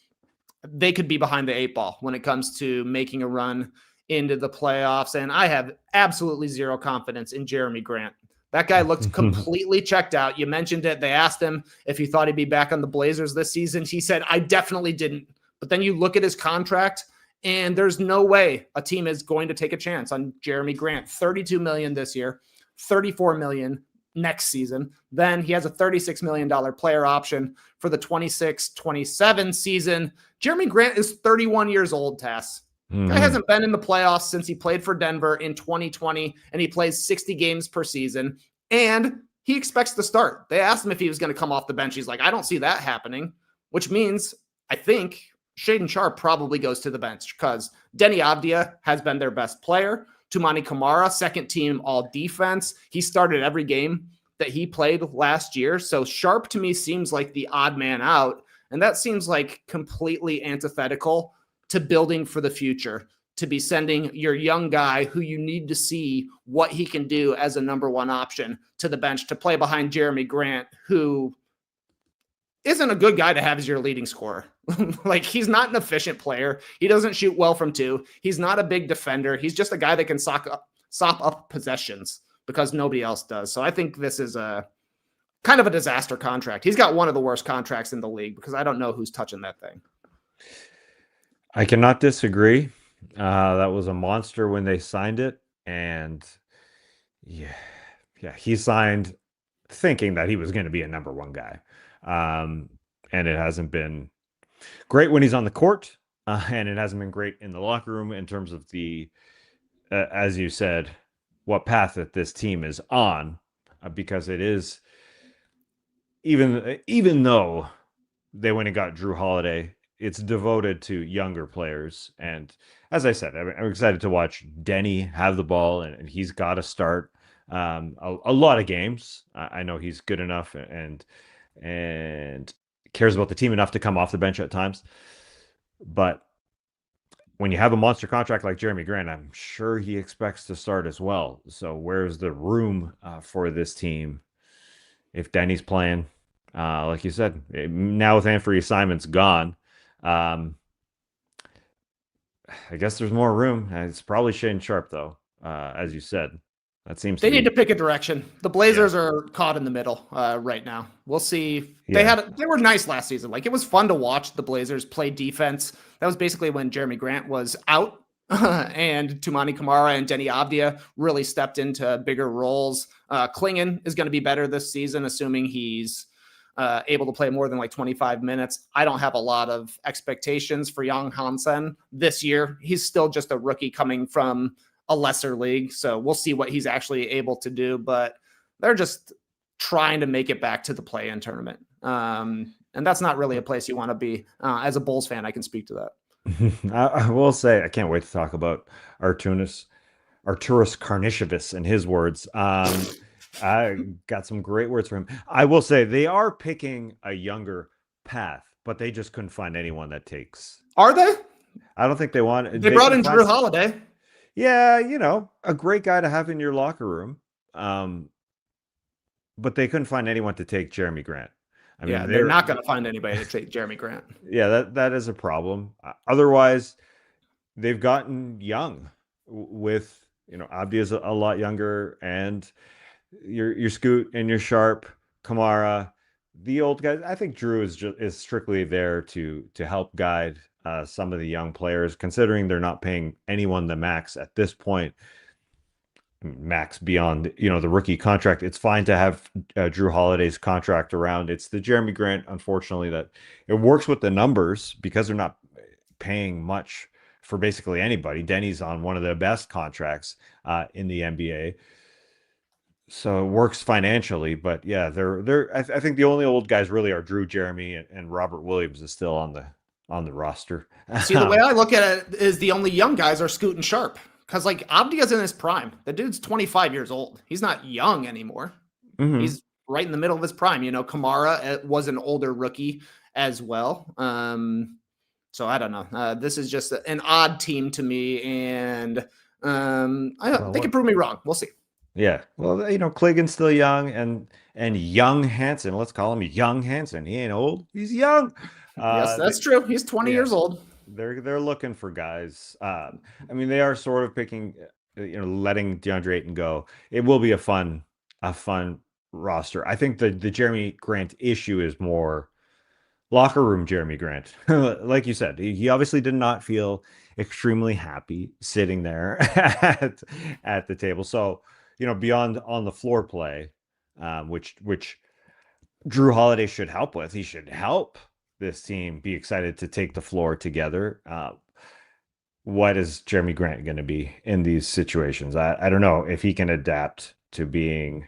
they could be behind the 8 ball when it comes to making a run into the playoffs. And I have absolutely zero confidence in Jeremy Grant. That guy looked completely checked out. You mentioned it. They asked him if he thought he'd be back on the Blazers this season. He said, I definitely didn't. But then you look at his contract, and there's no way a team is going to take a chance on Jeremy Grant. $32 million this year, $34 million next season. Then he has a $36 million player option for the 26-27 season. Jeremy Grant is 31 years old, Tass. Guy hasn't been in the playoffs since he played for Denver in 2020, and he plays 60 games per season, and he expects to start. They asked him if he was going to come off the bench. He's like, I don't see that happening, which means I think Shaedon Sharpe probably goes to the bench because Denny Avdia has been their best player. Toumani Camara, second team all defense. He started every game that he played last year. So Sharpe to me seems like the odd man out, and that seems like completely antithetical to building for the future, to be sending your young guy who you need to see what he can do as a number 1 option to the bench to play behind Jeremy Grant, who isn't a good guy to have as your leading scorer. Like, he's not an efficient player. He doesn't shoot well from 2. He's not a big defender. He's just a guy that can sop up possessions because nobody else does. So I think this is a kind of a disaster contract. He's got one of the worst contracts in the league because I don't know who's touching that thing. I cannot disagree. That was a monster when they signed it. And yeah, he signed thinking that he was going to be a number 1 guy. And it hasn't been great when he's on the court. And it hasn't been great in the locker room in terms of the, as you said, what path that this team is on, because it is even though they went and got Drew Holiday, it's devoted to younger players. And as I said, I'm excited to watch Denny have the ball, and he's got to start a lot of games. I know he's good enough and cares about the team enough to come off the bench at times. But when you have a monster contract like Jeremy Grant, I'm sure he expects to start as well. So where's the room for this team if Denny's playing? Like you said, now with Anthony Simons gone, I guess there's more room. It's probably Shane Sharp, though, as you said. That seems they need to pick a direction. The Blazers are caught in the middle right now. We'll see. They were nice last season. Like, it was fun to watch the Blazers play defense. That was basically when Jeremy Grant was out and Toumani Camara and Denny Avdia really stepped into bigger roles. Klingon is going to be better this season, assuming he's able to play more than like 25 minutes. I don't have a lot of expectations for Young Hansen this year. He's still just a rookie coming from a lesser league. So we'll see what he's actually able to do, but they're just trying to make it back to the play-in tournament. And that's not really a place you want to be. As a Bulls fan, I can speak to that. I will say, I can't wait to talk about Arturas Karnisovas and his words. I got some great words for him. I will say they are picking a younger path, but they just couldn't find anyone that takes. Are they? I don't think they want. They brought in Drew Holiday. Yeah, a great guy to have in your locker room. But they couldn't find anyone to take Jeremy Grant. I mean, they're not going to find anybody to take Jeremy Grant. Yeah, that is a problem. Otherwise, they've gotten young with, Abdia's a lot younger, and your Scoot and your Sharp, Kamara, the old guys. I think Drew is strictly there to help guide some of the young players, considering they're not paying anyone the max at this point. Max beyond, the rookie contract. It's fine to have Drew Holiday's contract around. It's the Jeremy Grant, unfortunately, that it works with the numbers because they're not paying much for basically anybody. Denny's on one of the best contracts in the NBA. So it works financially, but yeah, I think the only old guys really are Drew, Jeremy, and Robert Williams is still on the roster. See, the way I look at it is the only young guys are Scoot and Sharp. Because, like, Abdia's in his prime. The dude's 25 years old. He's not young anymore. Mm-hmm. He's right in the middle of his prime. Kamara was an older rookie as well. So I don't know. This is just an odd team to me, and they can prove me wrong. We'll see. Yeah. Well, Cliggin's still young, and young Hansen. Let's call him Young Hansen. He ain't old. He's young. Yes, that's true. He's 20 years old. They're looking for guys. I mean, they are sort of picking, letting DeAndre Ayton go. It will be a fun roster. I think the Jeremy Grant issue is more locker room Jeremy Grant. Like you said, he obviously did not feel extremely happy sitting there at the table. So, beyond on the floor play, which Drew Holiday should help with. He should help this team be excited to take the floor together. What is Jeremy Grant going to be in these situations? I don't know if he can adapt to being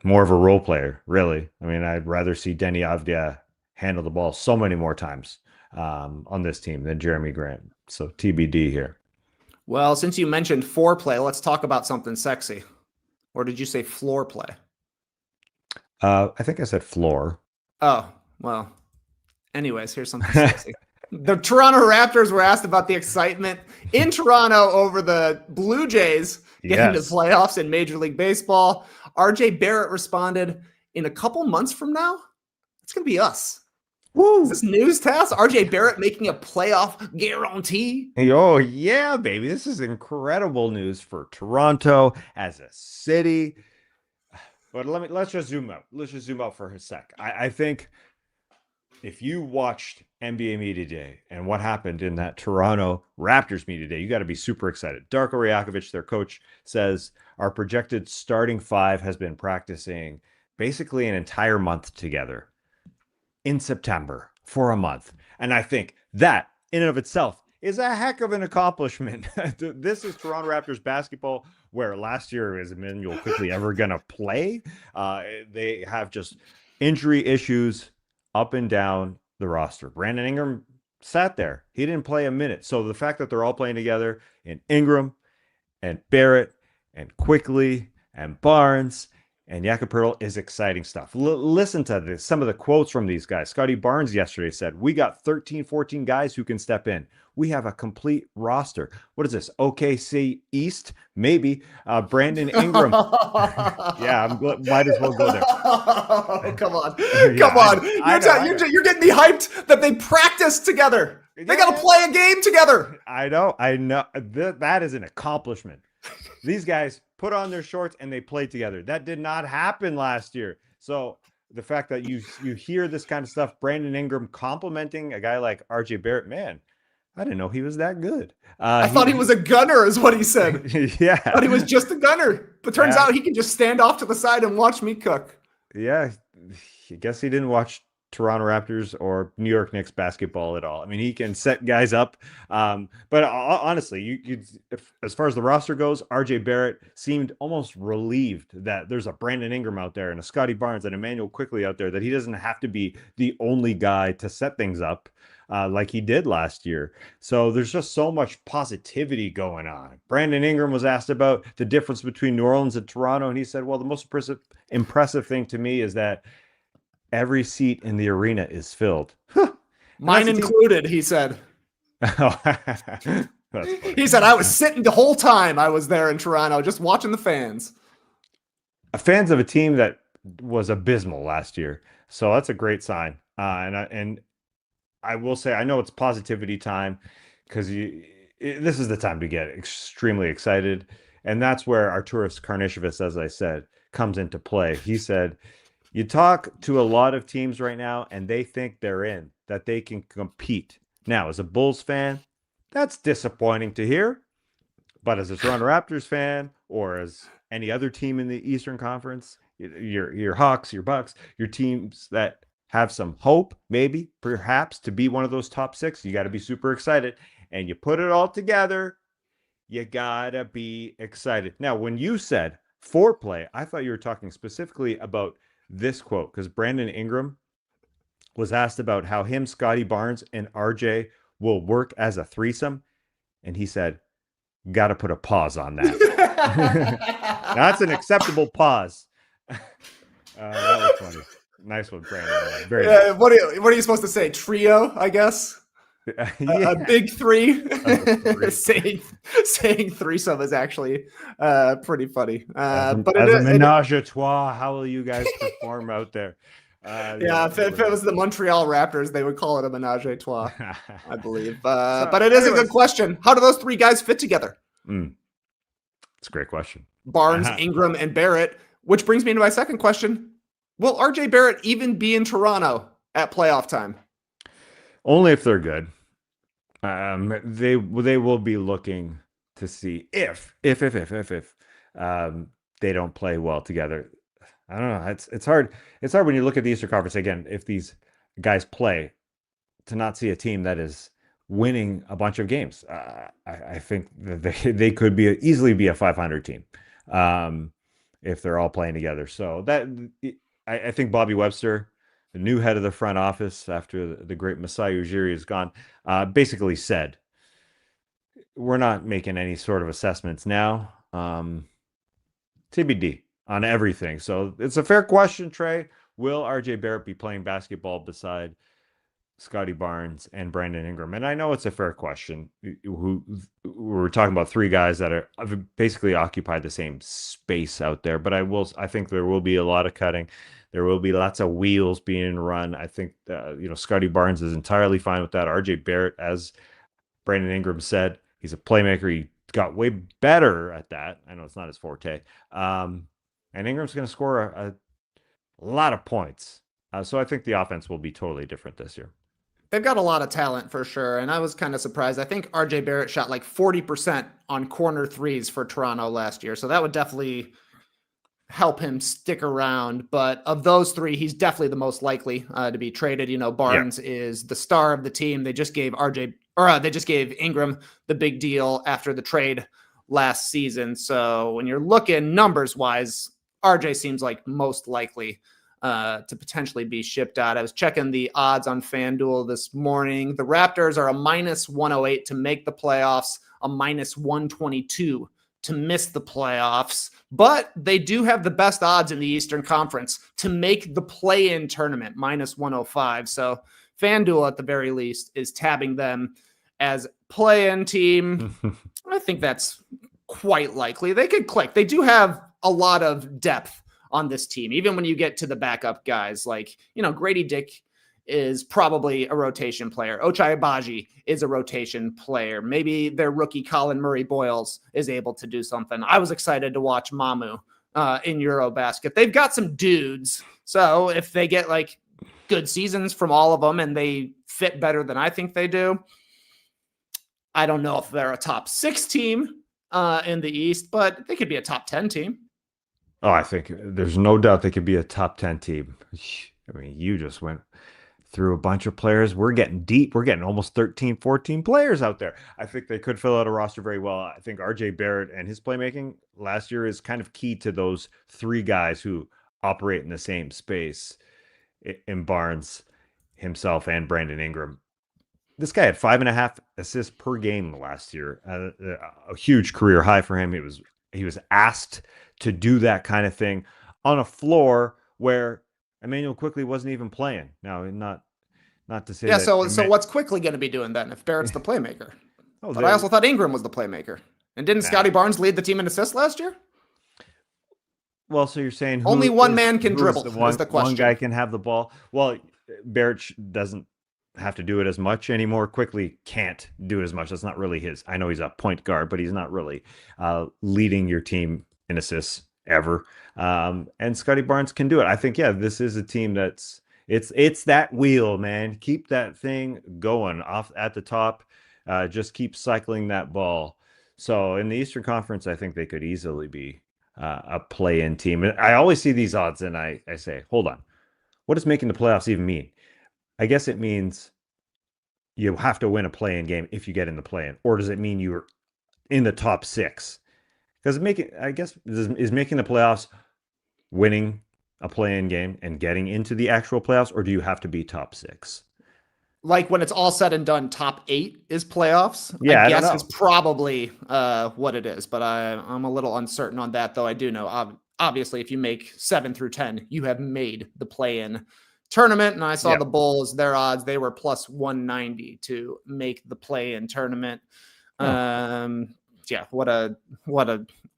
more of a role player, really. I mean, I'd rather see Denny Avdia handle the ball so many more times on this team than Jeremy Grant. So TBD here. Well, since you mentioned foreplay, let's talk about something sexy. Or did you say floor play? I think I said floor. Oh, well, anyways, here's something sexy. The Toronto Raptors were asked about the excitement in Toronto over the Blue Jays getting to playoffs in Major League Baseball. RJ Barrett responded, in a couple months from now, it's going to be us. Woo. Is this news to us? RJ Barrett making a playoff guarantee? Oh, yeah, baby. This is incredible news for Toronto as a city. But let's just zoom out. Let's just zoom out for a sec. I think if you watched NBA Media Day and what happened in that Toronto Raptors Media Day, you got to be super excited. Darko Rajakovic, their coach, says our projected starting five has been practicing basically an entire month together in September for a month. And I think that in and of itself is a heck of an accomplishment. This is Toronto Raptors basketball where last year is Emmanuel quickly ever going to play? They have just injury issues up and down the roster. Brandon Ingram sat there. He didn't play a minute. So the fact that they're all playing together in Ingram and Barrett and Quickly and Barnes and Yakupurl is exciting stuff. Listen to this. Some of the quotes from these guys. Scotty Barnes yesterday said, we got 13, 14 guys who can step in. We have a complete roster. What is this? OKC East? Maybe. Brandon Ingram. Yeah, might as well go there. Oh, come on. Come on. You're getting me hyped that they practice together. They got to play a game together. I know. That is an accomplishment. These guys put on their shorts and they played together. That did not happen last year. So the fact that you hear this kind of stuff, Brandon Ingram complimenting a guy like RJ Barrett, man, I didn't know he was that good. I thought he was a gunner is what he said. Yeah. I thought he was just a gunner. But turns out he can just stand off to the side and watch me cook. Yeah. I guess he didn't watch Toronto Raptors or New York Knicks basketball at all. I mean, he can set guys up. But honestly, as far as the roster goes, RJ Barrett seemed almost relieved that there's a Brandon Ingram out there and a Scotty Barnes and Emmanuel Quickly out there, that he doesn't have to be the only guy to set things up like he did last year. So there's just so much positivity going on. Brandon Ingram was asked about the difference between New Orleans and Toronto, and he said, well, the most impressive thing to me is that every seat in the arena is filled. Mine included, he said. He said, I was sitting the whole time I was there in Toronto, just watching the fans. Fans of a team that was abysmal last year. So that's a great sign. And I will say, I know it's positivity time because this is the time to get extremely excited. And that's where Arturas Karnisovas, as I said, comes into play. He said, you talk to a lot of teams right now and they think they're in, that they can compete. Now, as a Bulls fan, that's disappointing to hear. But as a Toronto Raptors fan, or as any other team in the Eastern Conference, your Hawks, your Bucks, your teams that have some hope, maybe, perhaps, to be one of those top six, you got to be super excited. And you put it all together, you got to be excited. Now, when you said foreplay, I thought you were talking specifically about this quote, because Brandon Ingram was asked about how him, Scotty Barnes, and RJ will work as a threesome. And he said, got to put a pause on that. That's an acceptable pause. That was funny. Nice one, Brandon. Very nice. What are you supposed to say? Trio, I guess? A big three. saying threesome is actually pretty funny. But as a menage a trois, how will you guys perform out there? If it was the Montreal Raptors, they would call it a menage a trois, I believe. But it is a good question. How do those three guys fit together? It's a great question. Barnes, Ingram, and Barrett, which brings me to my second question. Will RJ Barrett even be in Toronto at playoff time? Only if they're good. They will be looking to see if they don't play well together. I don't know. It's hard. It's hard when you look at the Eastern Conference again. If these guys play, to not see a team that is winning a bunch of games. I think that they could easily be a 500 team if they're all playing together. So that I think Bobby Webster, the new head of the front office after the great Masai Ujiri is gone, basically said, we're not making any sort of assessments now. TBD on everything. So it's a fair question, Trey. Will RJ Barrett be playing basketball beside Scotty Barnes and Brandon Ingram? And I know it's a fair question. We're talking about three guys that have basically occupied the same space out there, but I think there will be a lot of cutting. There will be lots of wheels being run. I think Scotty Barnes is entirely fine with that. RJ Barrett, as Brandon Ingram said, he's a playmaker. He got way better at that. I know it's not his forte. And Ingram's going to score a lot of points. So I think the offense will be totally different this year. They've got a lot of talent for sure. And I was kind of surprised. I think RJ Barrett shot like 40% on corner threes for Toronto last year. So that would definitely help him stick around. But of those three, he's definitely the most likely to be traded. Barnes is the star of the team. They just gave Ingram the big deal after the trade last season. So when you're looking numbers wise, RJ seems like most likely to potentially be shipped out. I was checking the odds on FanDuel this morning. The Raptors are a minus 108 to make the playoffs, a minus 122 to miss the playoffs, but they do have the best odds in the Eastern Conference to make the play-in tournament, minus 105. So FanDuel at the very least is tabbing them as play-in team. I think that's quite likely. They could click. They do have a lot of depth on this team, even when you get to the backup guys. Like, Grady Dick is probably a rotation player. Ochai Agbaji is a rotation player. Maybe their rookie Colin Murray-Boyles is able to do something. I was excited to watch Mamu in Eurobasket. They've got some dudes. So if they get like good seasons from all of them and they fit better than I think they do, I don't know if they're a top 6 team in the East, but they could be a top 10 team. Oh, I think there's no doubt they could be a top 10 team. I mean, you just went through a bunch of players. We're getting deep. We're getting almost 13, 14 players out there. I think they could fill out a roster very well. I think RJ Barrett and his playmaking last year is kind of key to those 3 guys who operate in the same space in Barnes, himself, and Brandon Ingram. This guy had 5.5 assists per game last year. A huge career high for him. He was asked to do that kind of thing on a floor where Emmanuel Quickly wasn't even playing. Now, not to say that. So what's Quickly going to be doing then if Barrett's the playmaker? But I also thought Ingram was the playmaker. And didn't Scotty Barnes lead the team in assists last year? Well, so you're saying only one man can dribble is the question. One guy can have the ball. Well, Barrett doesn't have to do it as much anymore. Quickly can't do it as much. That's not really his. I know he's a point guard, but he's not really leading your team in assists ever. And Scotty Barnes can do it. I think, this is a team that's it's that wheel, man. Keep that thing going off at the top. Just keep cycling that ball. So in the Eastern Conference, I think they could easily be a play-in team. And I always see these odds and I say, hold on, what does making the playoffs even mean? I guess it means you have to win a play-in game if you get in the play-in, or does it mean you're in the top 6? Because is making the playoffs winning a play-in game and getting into the actual playoffs, or do you have to be top 6? Like when it's all said and done, top 8 is playoffs. Yeah, I guess it's probably what it is, but I'm a little uncertain on that, though. I do know, obviously, if you make 7 through 10, you have made the play-in tournament. And I saw the Bulls, their odds, they were plus 190 to make the play-in tournament. What a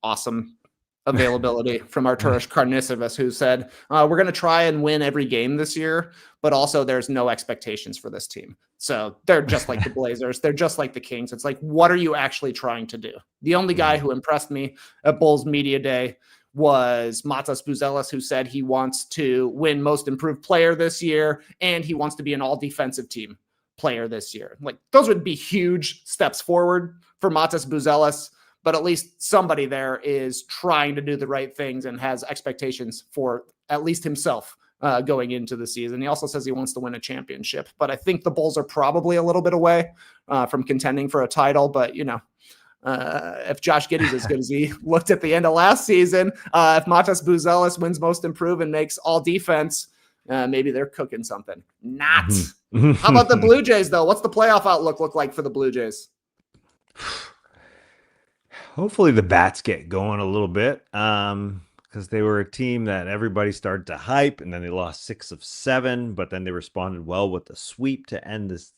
awesome availability from Arturas Karnisovas, who said, we're going to try and win every game this year, but also there's no expectations for this team. So they're just like the Blazers. They're just like the Kings. It's like, what are you actually trying to do? The only guy who impressed me at Bulls Media Day was Matas Buzelis, who said he wants to win most improved player this year, and he wants to be an all defensive team player this year. Like, those would be huge steps forward for Matas Buzelis, but at least somebody there is trying to do the right things and has expectations for at least himself going into the season. He also says he wants to win a championship, but I think the Bulls are probably a little bit away from contending for a title. But, if Josh Giddey's as good as he looked at the end of last season, if Matas Buzelis wins most improved and makes all defense, maybe they're cooking something. Not. How about the Blue Jays, though? What's the playoff outlook look like for the Blue Jays? Hopefully the bats get going a little bit, because they were a team that everybody started to hype, and then they lost 6 of 7, but then they responded well with the sweep to end this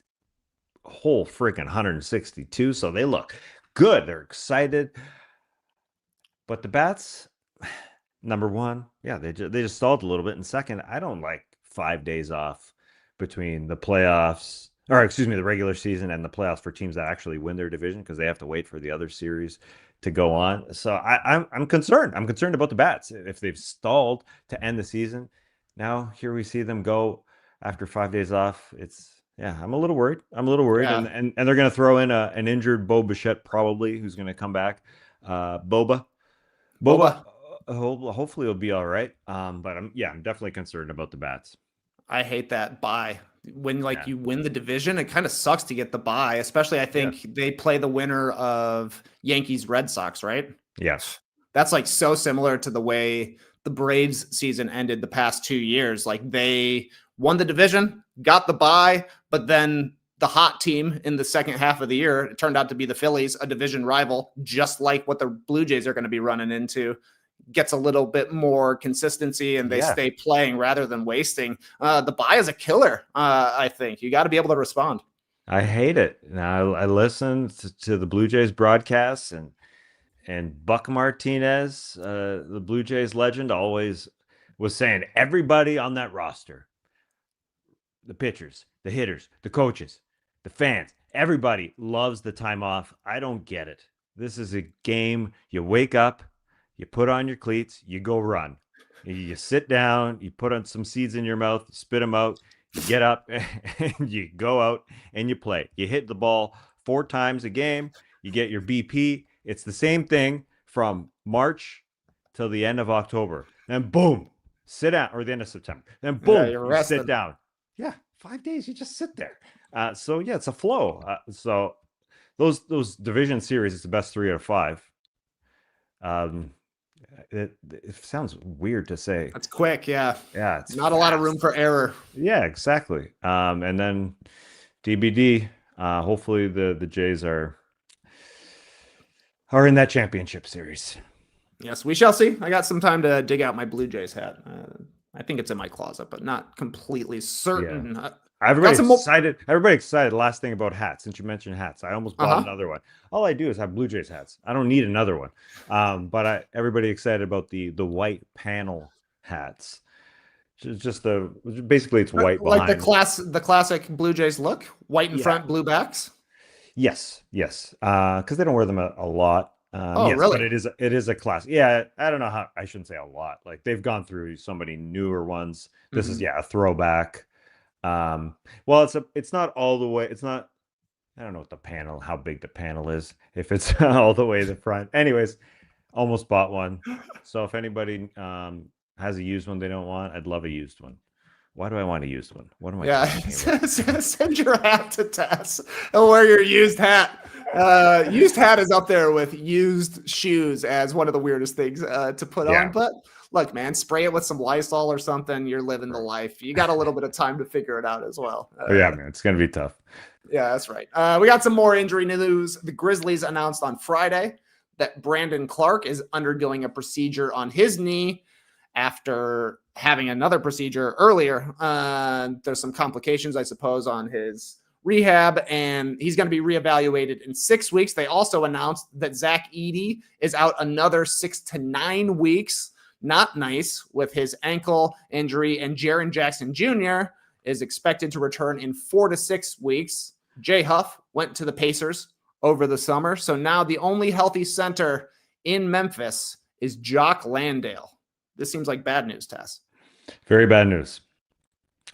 whole freaking 162. So they look good. They're excited. But the bats, number one, they just stalled a little bit. And second, I don't like 5 days off between the playoffs, the regular season and the playoffs for teams that actually win their division, because they have to wait for the other series to go on. So I'm concerned. I'm concerned about the bats if they've stalled to end the season. Now here we see them go after 5 days off. I'm a little worried. Yeah. And they're going to throw in an injured Bo Bichette probably, who's going to come back. Boba. Hopefully it'll be all right. But I'm definitely concerned about the bats. I hate that bye when you win the division, it kind of sucks to get the bye, especially I think they play the winner of Yankees Red Sox, right? Yes. That's like so similar to the way the Braves season ended the past 2 years. Like they won the division, got the bye, but then the hot team in the second half of the year, it turned out to be the Phillies, a division rival, just like what the Blue Jays are going to be running into, gets a little bit more consistency and they stay playing rather than wasting. The bye is a killer. I think you got to be able to respond. I hate it. Now I listened to the Blue Jays broadcasts and Buck Martinez, the Blue Jays legend, always was saying everybody on that roster, the pitchers, the hitters, the coaches, the fans, everybody loves the time off. I don't get it. This is a game. You wake up, you put on your cleats, you go run. You sit down, you put on some seeds in your mouth, you spit them out, you get up, and you go out and you play. You hit the ball 4 times a game, you get your BP. It's the same thing from March till the end of October. Then boom, sit down, or the end of September. Then boom, you sit down. Yeah, 5 days, you just sit there. So yeah, it's a flow. So those division series, it's the best 3 out of 5. It sounds weird to say. That's quick, yeah. Yeah, it's not fast. A lot of room for error. Yeah, exactly. And then DBD. Hopefully the Jays are in that championship series. Yes, we shall see. I got some time to dig out my Blue Jays hat. I think it's in my closet, but not completely certain. Yeah. Everybody excited. Everybody excited. Last thing about hats, since you mentioned hats, I almost bought another one. All I do is have Blue Jays hats. I don't need another one. But everybody excited about the white panel hats. Basically it's white like behind. the classic Blue Jays look, white in front, blue backs. Yes, because they don't wear them a lot. Really? But it is a class. Yeah, I don't know how. I shouldn't say a lot. Like they've gone through so many newer ones. This is a throwback. Well, it's not all the way. It's not. I don't know how big the panel is. If it's all the way to the front. Anyways, almost bought one. So if anybody has a used one they don't want, I'd love a used one. Why do I want a used one? What am I talking about? Send your hat to Tess and wear your used hat. Used hat is up there with used shoes as one of the weirdest things to put on. But look, man, spray it with some Lysol or something. You're living the life. You got a little bit of time to figure it out as well. Yeah, man, it's going to be tough. Yeah, that's right. We got some more injury news. The Grizzlies announced on Friday that Brandon Clarke is undergoing a procedure on his knee after having another procedure earlier. There's some complications, I suppose, on his rehab, and he's going to be reevaluated in 6 weeks. They also announced that Zach Edey is out another 6 to 9 weeks. Not nice with his ankle injury, and Jaren Jackson Jr. is expected to return in 4 to 6 weeks. Jay Huff went to the Pacers over the summer, so now the only healthy center in Memphis is Jock Landale. This seems like bad news, Tess. Very bad news.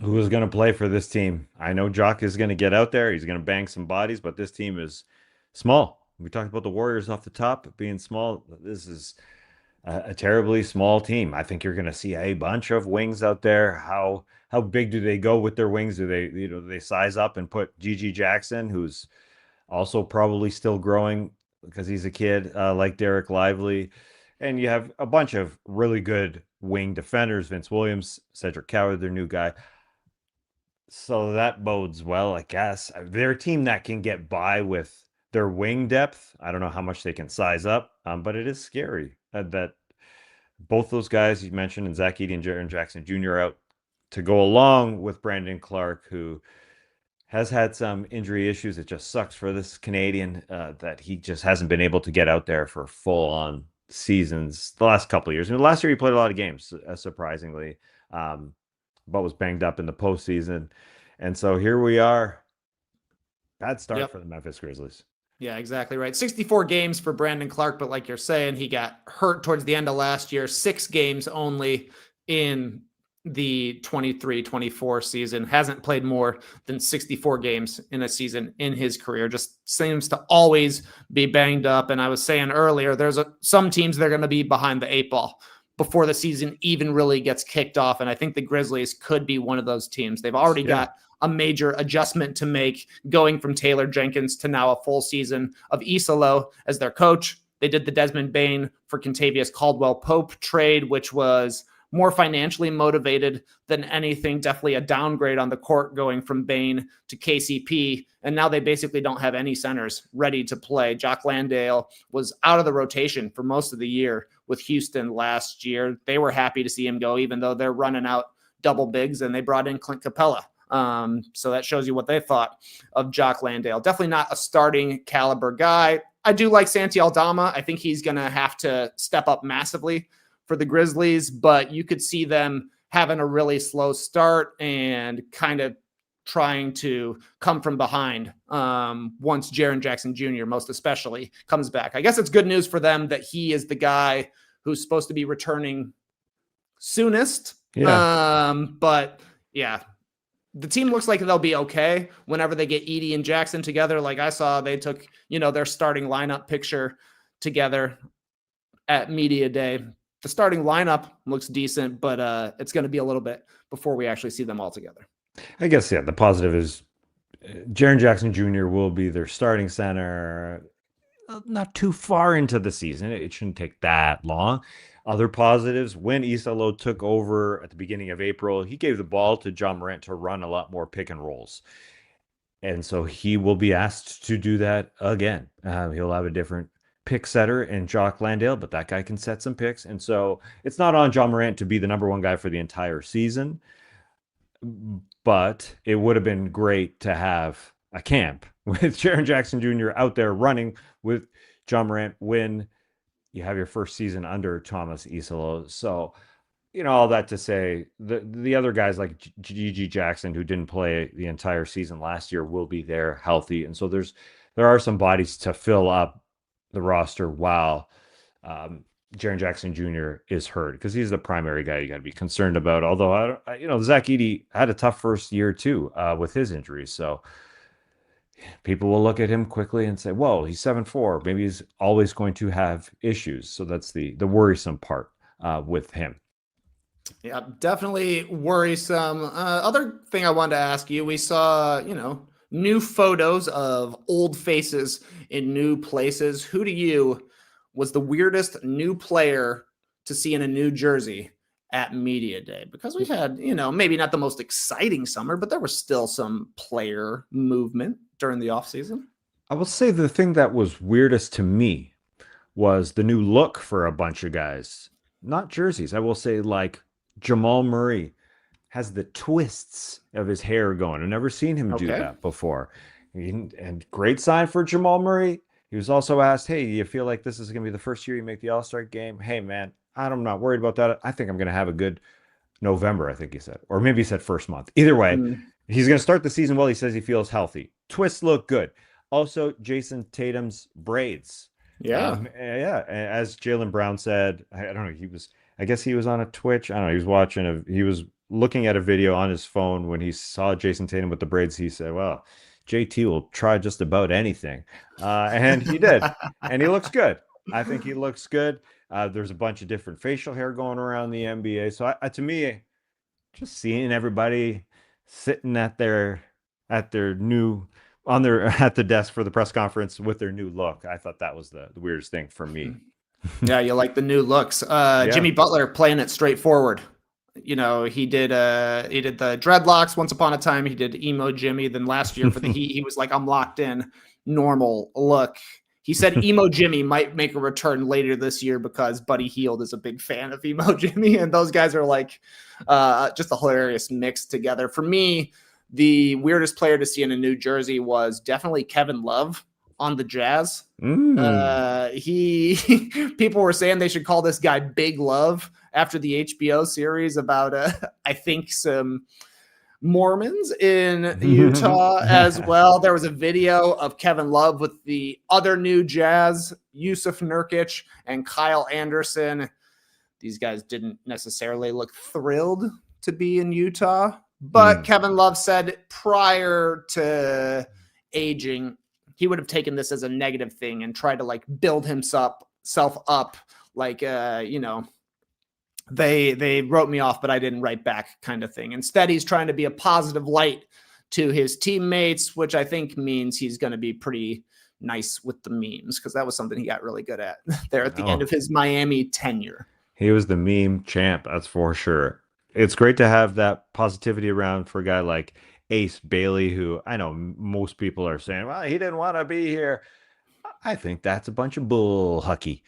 Who is going to play for this team? I know Jock is going to get out there. He's going to bang some bodies, but this team is small. We talked about the Warriors off the top being small. This is a terribly small team. I think you're going to see a bunch of wings out there. How big do they go with their wings? Do they size up and put G.G. Jackson, who's also probably still growing because he's a kid, like Dereck Lively? And you have a bunch of really good wing defenders, Vince Williams, Cedric Coward, their new guy. So that bodes well, I guess. They're a team that can get by with their wing depth. I don't know how much they can size up, but it is scary that both those guys you mentioned, and Zach Edey and Jaren Jackson Jr. are out to go along with Brandon Clarke, who has had some injury issues. It just sucks for this Canadian that he just hasn't been able to get out there for full-on seasons the last couple of years. Last year he played a lot of games, surprisingly, but was banged up in the postseason. And so here we are. Bad start for the Memphis Grizzlies. Yeah, exactly right. 64 games for Brandon Clarke, but like you're saying, he got hurt towards the end of last year. 6 games only in the 23-24 season. Hasn't played more than 64 games in a season in his career. Just seems to always be banged up. And I was saying earlier, there's some teams that are going to be behind the 8 ball before the season even really gets kicked off. And I think the Grizzlies could be one of those teams. They've already got a major adjustment to make, going from Taylor Jenkins to now a full season of Isalo as their coach. They did the Desmond Bane for Kentavious Caldwell-Pope trade, which was more financially motivated than anything. Definitely a downgrade on the court going from Bane to KCP. And now they basically don't have any centers ready to play. Jock Landale was out of the rotation for most of the year with Houston last year. They were happy to see him go, even though they're running out double bigs, and they brought in Clint Capella. So that shows you what they thought of Jock Landale. Definitely not a starting caliber guy. I do like Santi Aldama. I think he's going to have to step up massively for the Grizzlies, but you could see them having a really slow start and kind of trying to come from behind once Jaren Jackson Jr. most especially comes back. I guess it's good news for them that he is the guy who's supposed to be returning soonest. Yeah. But yeah, the team looks like they'll be okay whenever they get Edey and Jackson together. Like I saw, they took, their starting lineup picture together at media day. The starting lineup looks decent, but it's going to be a little bit before we actually see them all together. I guess, yeah, the positive is Jaren Jackson Jr. will be their starting center not too far into the season. It shouldn't take that long. Other positives, when Isalo took over at the beginning of April, he gave the ball to John Morant to run a lot more pick and rolls. And so he will be asked to do that again. He'll have a different pick setter in Jock Landale, but that guy can set some picks. And so it's not on John Morant to be the number one guy for the entire season, but it would have been great to have a camp with Jaren Jackson Jr. out there running with John Morant when you have your first season under Thomas Isalo. So, all that to say, the other guys like G.G. Jackson, who didn't play the entire season last year, will be there healthy. And so there are some bodies to fill up the roster while Jaren Jackson Jr. is hurt, because he's the primary guy you got to be concerned about. Although, Zach Edey had a tough first year too with his injuries. So people will look at him quickly and say, whoa, he's 7'4". Maybe he's always going to have issues. So that's the worrisome part with him. Yeah, definitely worrisome. Other thing I wanted to ask you, we saw, new photos of old faces in new places. Who to you was the weirdest new player to see in a new jersey at media day? Because we had, maybe not the most exciting summer, but there was still some player movement during the offseason. I will say the thing that was weirdest to me was the new look for a bunch of guys, not jerseys. I will say, like, Jamal Murray has the twists of his hair going. I've never seen him do that before. And great sign for Jamal Murray. He was also asked, hey, you feel like this is going to be the first year you make the All-Star game? Hey, man, I'm not worried about that. I think I'm going to have a good November, I think he said. Or maybe he said first month. Either way, he's going to start the season well. He says he feels healthy. Twists look good. Also, Jason Tatum's braids. Yeah. As Jaylen Brown said, I don't know, I guess he was on a Twitch. I don't know. He was looking at a video on his phone when he saw Jason Tatum with the braids. He said, well, JT will try just about anything. And he did. And he looks good. I think he looks good. There's a bunch of different facial hair going around the NBA. So to me, just seeing everybody sitting at the desk for the press conference with their new look, I thought that was the weirdest thing for me. Yeah, you like the new looks. Jimmy Butler playing it straightforward. He did the dreadlocks once upon a time. He did emo Jimmy. Then last year for the Heat, he was like, I'm locked in, normal look. He said emo Jimmy might make a return later this year because Buddy Hield is a big fan of emo Jimmy, and those guys are like just a hilarious mix together. For me, the weirdest player to see in a New Jersey was definitely Kevin Love on the Jazz. People were saying they should call this guy Big Love after the HBO series about I think some Mormons in Utah as well. There was a video of Kevin Love with the other new Jazz, Yusuf Nurkic and Kyle Anderson. These guys didn't necessarily look thrilled to be in Utah, but Kevin Love said prior to aging, he would have taken this as a negative thing and tried to like build himself up. Like, they wrote me off, but I didn't write back kind of thing. Instead, he's trying to be a positive light to his teammates, which I think means he's going to be pretty nice with the memes, because that was something he got really good at there at the end of his Miami tenure. He was the meme champ, that's for sure. It's great to have that positivity around for a guy like Ace Bailey, who I know most people are saying, well, he didn't want to be here. I think that's a bunch of bull hucky.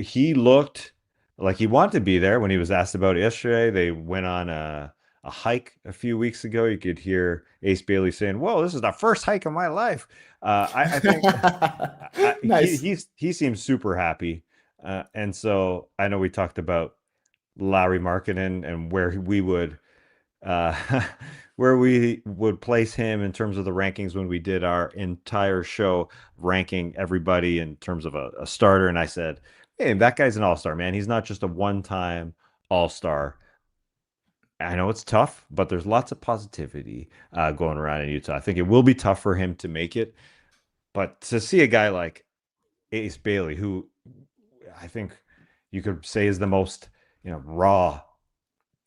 He looked like he wanted to be there when he was asked about it yesterday. They went on a hike a few weeks ago. You could hear Ace Bailey saying, whoa, this is the first hike of my life. I think Nice. he seems super happy. And so I know we talked about Lauri Markkanen and where we would uh, where we would place him in terms of the rankings when we did our entire show ranking everybody in terms of a starter. And I said, hey, that guy's an all-star, man. He's not just a one-time all-star. I know it's tough, but there's lots of positivity going around in Utah. I think it will be tough for him to make it. But to see a guy like Ace Bailey, who I think you could say is the most, raw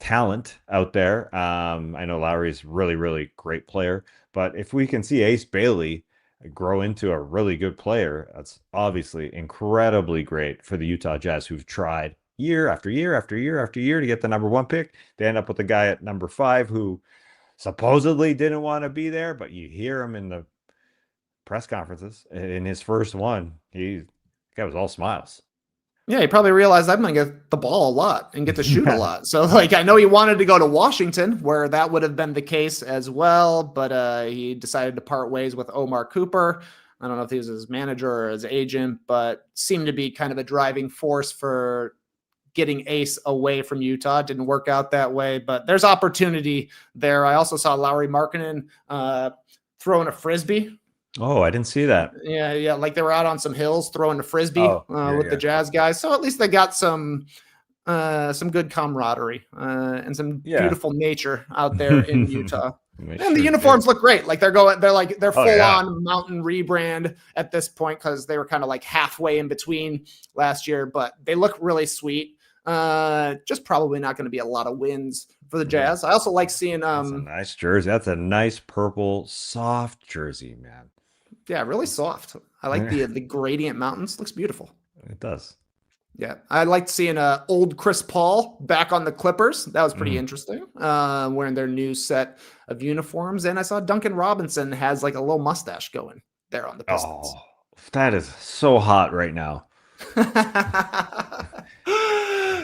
talent out there. I know Lowry's really, really great player, but if we can see Ace Bailey grow into a really good player, that's obviously incredibly great for the Utah Jazz, who've tried year after year after year after year to get the number 1 pick. They end up with a guy at number 5 who supposedly didn't want to be there, but you hear him in the press conferences in his first one. That guy was all smiles. Yeah, he probably realized I'm going to get the ball a lot and get to shoot a lot. So, I know he wanted to go to Washington, where that would have been the case as well, but he decided to part ways with Omar Cooper. I don't know if he was his manager or his agent, but seemed to be kind of a driving force for getting Ace away from Utah. It didn't work out that way, but there's opportunity there. I also saw Lauri Markkanen throwing a Frisbee. Oh, I didn't see that. Yeah. Like they were out on some hills throwing a Frisbee with the Jazz guys. So at least they got some good camaraderie and some beautiful nature out there in Utah. And the uniforms look great. Like they're full on mountain rebrand at this point, because they were kind of like halfway in between last year, but they look really sweet. Just probably not going to be a lot of wins for the Jazz. I also like seeing that's a nice jersey. That's a nice purple soft jersey, man. Yeah, really soft. I like the gradient mountains. Looks beautiful. It does. Yeah, I liked seeing old Chris Paul back on the Clippers. That was pretty interesting. Wearing their new set of uniforms, and I saw Duncan Robinson has like a little mustache going there on the Pistons. Oh, that is so hot right now.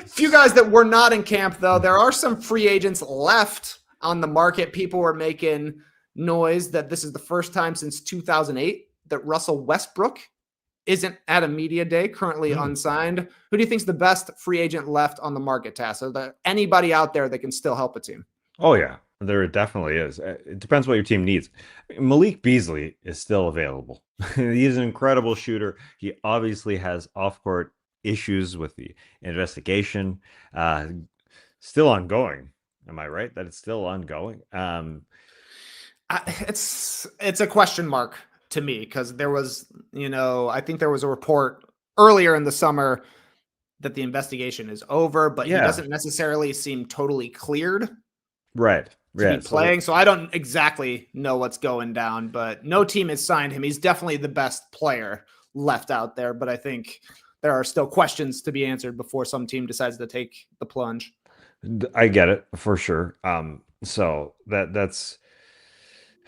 Few guys that were not in camp, though. There are some free agents left on the market. People were making noise that this is the first time since 2008 that Russell Westbrook isn't at a media day, currently unsigned. Who do you think is the best free agent left on the market, Tass? Are there anybody out there that can still help a team? Oh, yeah, there definitely is. It depends what your team needs. Malik Beasley is still available. He is an incredible shooter. He obviously has off-court issues with the investigation. Still ongoing. Am I right that it's still ongoing? It's a question mark to me, because there was, I think there was a report earlier in the summer that the investigation is over, but he doesn't necessarily seem totally cleared. Right. To be playing. So I don't exactly know what's going down, but no team has signed him. He's definitely the best player left out there, but I think there are still questions to be answered before some team decides to take the plunge. I get it for sure. So that's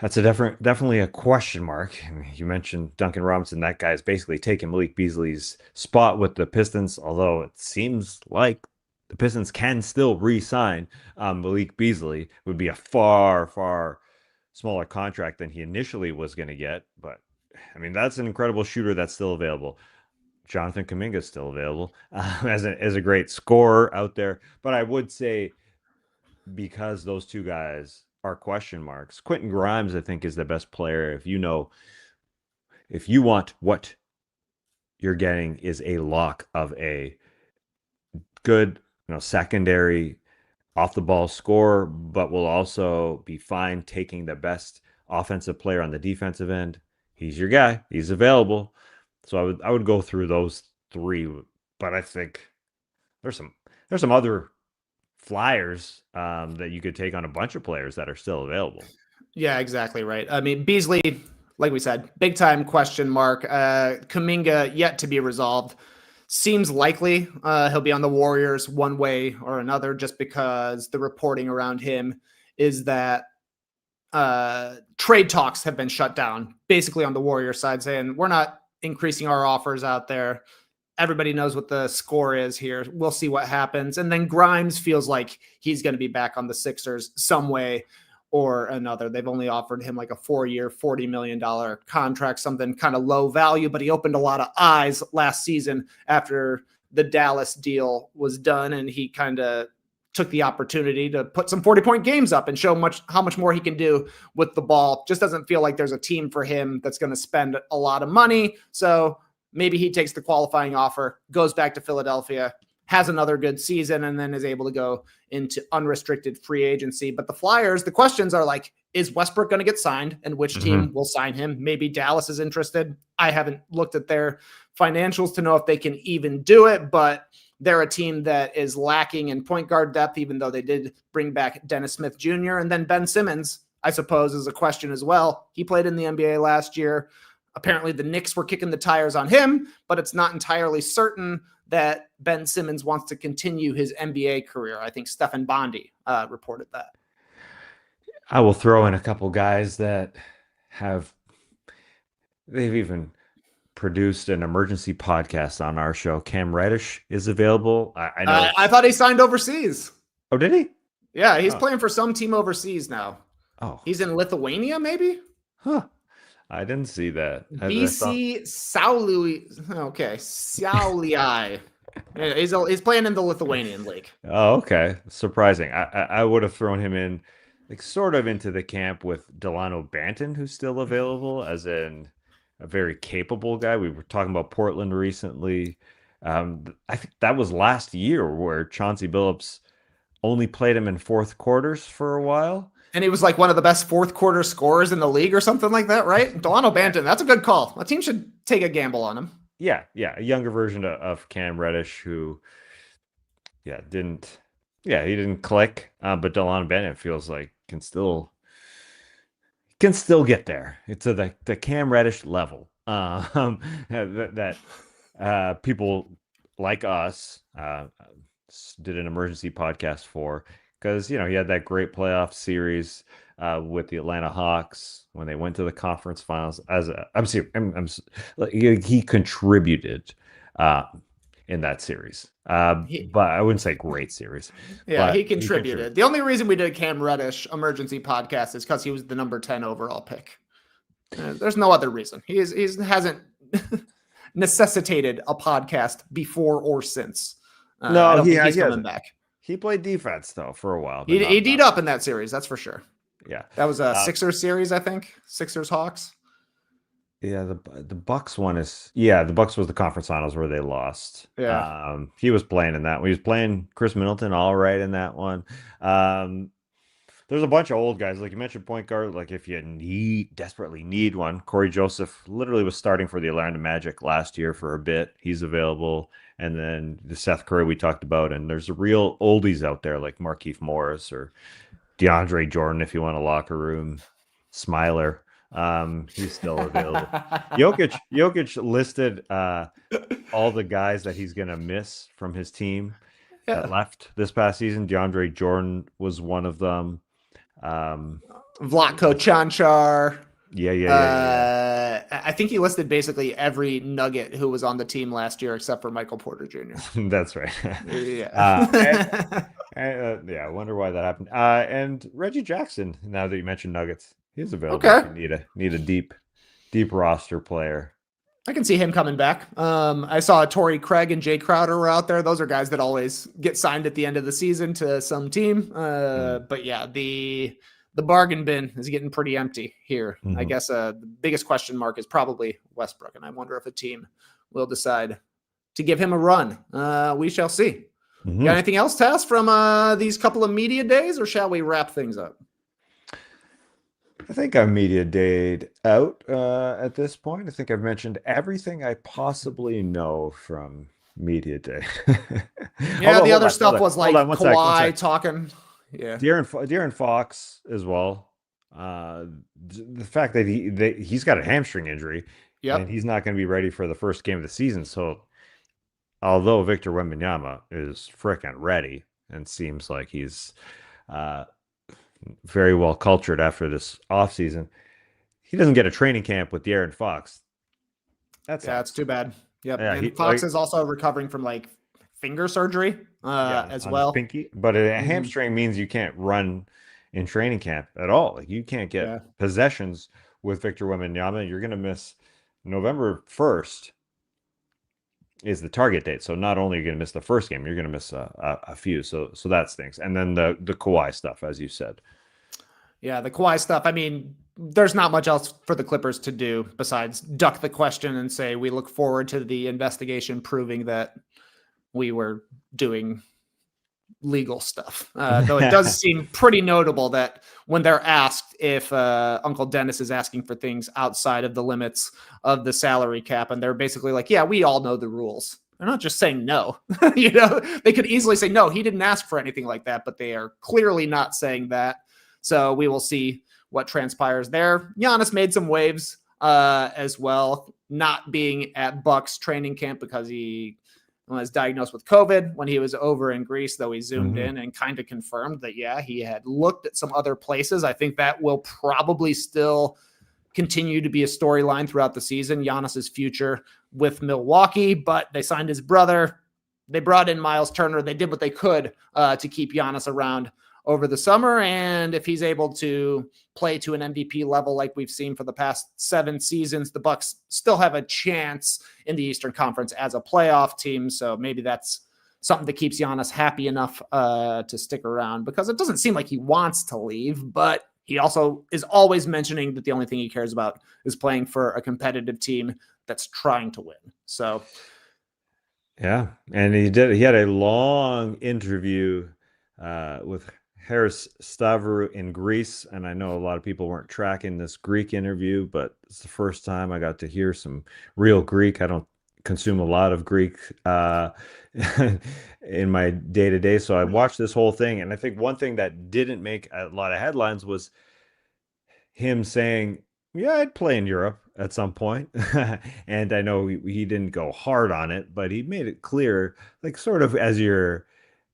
definitely a question mark. You mentioned Duncan Robinson. That guy's basically taken Malik Beasley's spot with the Pistons, although it seems like the Pistons can still re-sign Malik Beasley. It would be a far, far smaller contract than he initially was going to get. But, I mean, that's an incredible shooter that's still available. Jonathan Kuminga is still available as a great scorer out there. But I would say, because those two guys are question marks, Quentin Grimes, I think, is the best player. If you want what you're getting is a lock of a good, secondary off the ball scorer, but will also be fine taking the best offensive player on the defensive end, he's your guy. He's available. So I would go through those three, but I think there's some other flyers that you could take on a bunch of players that are still available. Yeah, exactly right. I mean, Beasley, like we said, big time question mark. Kuminga yet to be resolved. Seems likely he'll be on the Warriors one way or another, just because the reporting around him is that trade talks have been shut down, basically on the Warrior side, saying we're not increasing our offers out there. Everybody knows what the score is here. We'll see what happens. And then Grimes feels like he's going to be back on the Sixers some way or another. They've only offered him like a 4-year, $40 million contract, something kind of low value, but he opened a lot of eyes last season after the Dallas deal was done. And he kind of took the opportunity to put some 40-point games up and show how much more he can do with the ball. Just doesn't feel like there's a team for him that's going to spend a lot of money. So maybe he takes the qualifying offer, goes back to Philadelphia, has another good season, and then is able to go into unrestricted free agency. But the Flyers, the questions are like, is Westbrook going to get signed, and which team will sign him? Maybe Dallas is interested. I haven't looked at their financials to know if they can even do it, but they're a team that is lacking in point guard depth, even though they did bring back Dennis Smith Jr. And then Ben Simmons, I suppose, is a question as well. He played in the NBA last year. Apparently the Knicks were kicking the tires on him, but it's not entirely certain that Ben Simmons wants to continue his NBA career. I think Stephen Bondi reported that. I will throw in a couple guys that they've even produced an emergency podcast on our show. Cam Reddish is available. I know. I thought he signed overseas. Oh, did he? Yeah, he's playing for some team overseas now. Oh, he's in Lithuania, maybe? Huh. I didn't see that. BC Sauli. Okay, Sauliai. He's playing in the Lithuanian league. Oh, okay. Surprising. I would have thrown him in, like, sort of into the camp with Delano Banton, who's still available, as in a very capable guy. We were talking about Portland recently. I think that was last year where Chauncey Billups only played him in fourth quarters for a while. And he was like one of the best fourth quarter scorers in the league or something like that, right? Delano Banton, that's a good call. A team should take a gamble on him. Yeah, a younger version of Cam Reddish who, he didn't click, but Delano Banton feels like can still get there. It's the Cam Reddish level that people like us did an emergency podcast for. Because, he had that great playoff series with the Atlanta Hawks when they went to the conference finals. He contributed in that series. But I wouldn't say great series. Yeah, he contributed. The only reason we did Cam Reddish emergency podcast is because he was the number 10 overall pick. There's no other reason. He hasn't necessitated a podcast before or since. No, he's coming back. He played defense, though, for a while. He D'd up in that series, that's for sure. Yeah. That was a Sixers series, I think. Sixers-Hawks. Yeah, the Bucks one is... Yeah, the Bucks was the conference finals where they lost. Yeah. He was playing in that one. He was playing Chris Middleton all right in that one. There's a bunch of old guys. Like you mentioned, point guard. Like if you desperately need one, Corey Joseph literally was starting for the Orlando Magic last year for a bit. He's available. And then the Seth Curry we talked about. And there's real oldies out there like Markieff Morris or DeAndre Jordan if you want a locker room smiler. He's still available. Jokic listed all the guys that he's going to miss from his team that left this past season. DeAndre Jordan was one of them. Vlatko Čančar. Yeah. I think he listed basically every Nugget who was on the team last year except for Michael Porter Jr. That's right. Yeah. I wonder why that happened. And Reggie Jackson, now that you mentioned Nuggets, he's available. Okay. If you need a deep roster player. I can see him coming back. I saw Torrey Craig and Jay Crowder were out there. Those are guys that always get signed at the end of the season to some team. But yeah, the bargain bin is getting pretty empty here. Mm-hmm. I guess the biggest question mark is probably Westbrook, and I wonder if a team will decide to give him a run. We shall see. Mm-hmm. Got anything else, Tess, from these couple of media days, or shall we wrap things up? I think I'm media dayed out at this point. I think I've mentioned everything I possibly know from media day. Yeah, the other stuff was like Kawhi talking. Yeah, De'Aaron Fox as well. The fact that he's got a hamstring injury and Yep. he's not going to be ready for the first game of the season. So although Victor Wembanyama is frickin' ready and seems like he's uh, very well cultured after this offseason, he doesn't get a training camp with De'Aaron Fox. That Yeah, it's sucks. too bad. Yep. Yeah, And Fox is also recovering from like finger surgery as on his well. pinky. But a Mhm. hamstring means you can't run in training camp at all. Like you can't get Yeah. possessions with Victor Wembanyama. You're going to miss November 1st is the target date. So not only are you going to miss the first game, you're going to miss a few. So that stinks. And then the Kawhi stuff, as you said. Yeah, the Kawhi stuff. I mean, there's not much else for the Clippers to do besides duck the question and say we look forward to the investigation proving that we were doing legal stuff. Though it does seem pretty notable that when they're asked if Uncle Dennis is asking for things outside of the limits of the salary cap, and they're basically like, yeah, we all know the rules. They're not just saying no. They could easily say, no, he didn't ask for anything like that, but they are clearly not saying that. So we will see what transpires there. Giannis made some waves as well, not being at Bucks training camp because he was diagnosed with COVID when he was over in Greece, though he zoomed in and kind of confirmed that, yeah, he had looked at some other places. I think that will probably still continue to be a storyline throughout the season, Giannis's future with Milwaukee, but they signed his brother. They brought in Miles Turner. They did what they could to keep Giannis around over the summer. And if he's able to play to an MVP level like we've seen for the past 7 seasons, the Bucks still have a chance in the Eastern Conference as a playoff team. So maybe that's something that keeps Giannis happy enough to stick around, because it doesn't seem like he wants to leave, but he also is always mentioning that the only thing he cares about is playing for a competitive team that's trying to win. So yeah, and he had a long interview with Harris Stavru in Greece, and I know a lot of people weren't tracking this Greek interview, but it's the first time I got to hear some real Greek. I don't consume a lot of Greek in my day-to-day, so I watched this whole thing, and I think one thing that didn't make a lot of headlines was him saying, yeah, I'd play in Europe at some point. And I know he didn't go hard on it, but he made it clear, like sort of as you're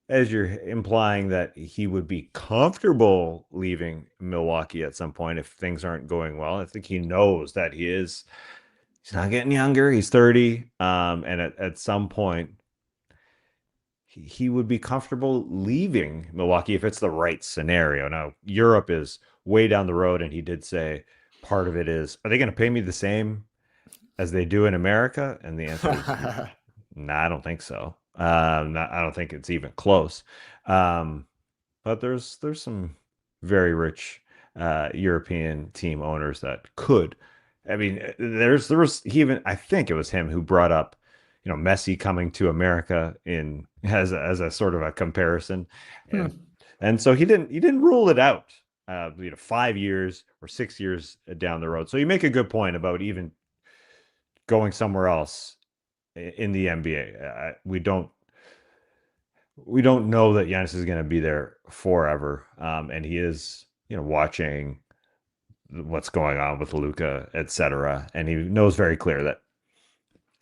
implying that he would be comfortable leaving Milwaukee at some point if things aren't going well. I think he knows that he's not getting younger. He's 30. And at some point he would be comfortable leaving Milwaukee if it's the right scenario. Now, Europe is way down the road, and he did say part of it is, are they going to pay me the same as they do in America? And the answer is, no, I don't think so. I don't think it's even close. But there's some very rich European team owners that could. I mean, there was even, I think it was him who brought up, Messi coming to America as a sort of a comparison, and so he didn't rule it out. 5 years or 6 years down the road. So you make a good point about even going somewhere else in the NBA. We don't know that Giannis is going to be there forever, and he is, watching what's going on with Luka, etc. And he knows very clear that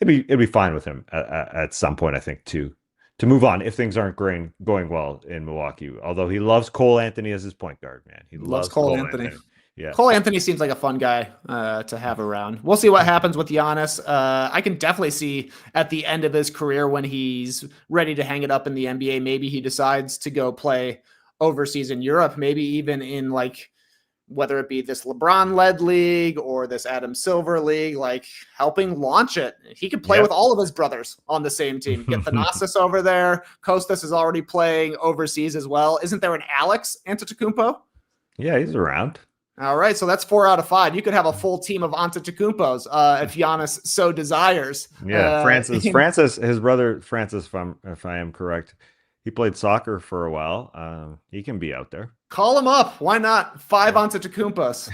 it'd be fine with him at some point, I think, to move on if things aren't going well in Milwaukee. Although he loves Cole Anthony as his point guard, man. He loves Cole Anthony. Yeah. Cole Anthony seems like a fun guy to have around. We'll see what happens with Giannis. I can definitely see at the end of his career when he's ready to hang it up in the NBA, maybe he decides to go play overseas in Europe, maybe even in like, whether it be this LeBron-led league or this Adam Silver league, like helping launch it. He could play with all of his brothers on the same team. Get Thanasis over there. Kostas is already playing overseas as well. Isn't there an Alex Antetokounmpo? Yeah, he's around. All right, so that's 4 out of 5. You could have a full team of Antetokounmpos if Giannis so desires. Yeah, Francis, his brother Francis, if I am correct, he played soccer for a while. He can be out there. Call him up. Why not? 5 Antetokounmpos.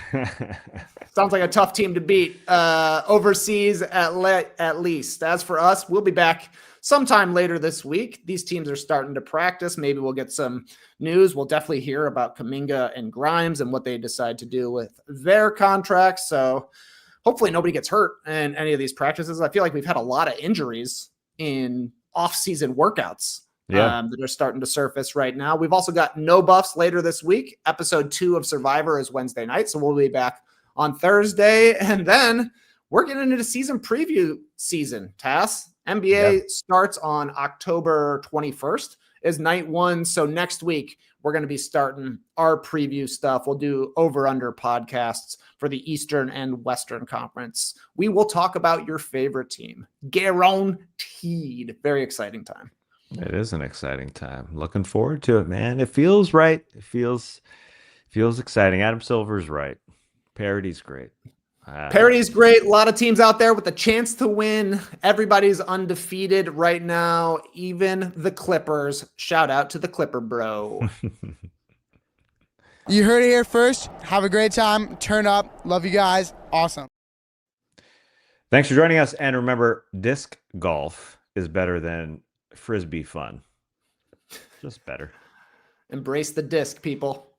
Sounds like a tough team to beat overseas at least. As for us, we'll be back sometime later this week. These teams are starting to practice. Maybe we'll get some news. We'll definitely hear about Kuminga and Grimes and what they decide to do with their contracts. So hopefully nobody gets hurt in any of these practices. I feel like we've had a lot of injuries in off-season workouts that are starting to surface right now. We've also got no buffs later this week. Episode 2 of Survivor is Wednesday night, so we'll be back on Thursday. And then we're getting into season preview season, Tass. NBA starts on October 21st is night 1. So next week, we're going to be starting our preview stuff. We'll do over-under podcasts for the Eastern and Western Conference. We will talk about your favorite team. Guaranteed. Very exciting time. It is an exciting time. Looking forward to it, man. It feels right. It feels exciting. Adam Silver's right. Parity's great. Parity's great. A lot of teams out there with a chance to win. Everybody's undefeated right now, even the Clippers. Shout out to the Clipper bro. You heard it here first. Have a great time. Turn up. Love you guys. Awesome. Thanks for joining us. And remember, disc golf is better than Frisbee fun. Just better. Embrace the disc, people.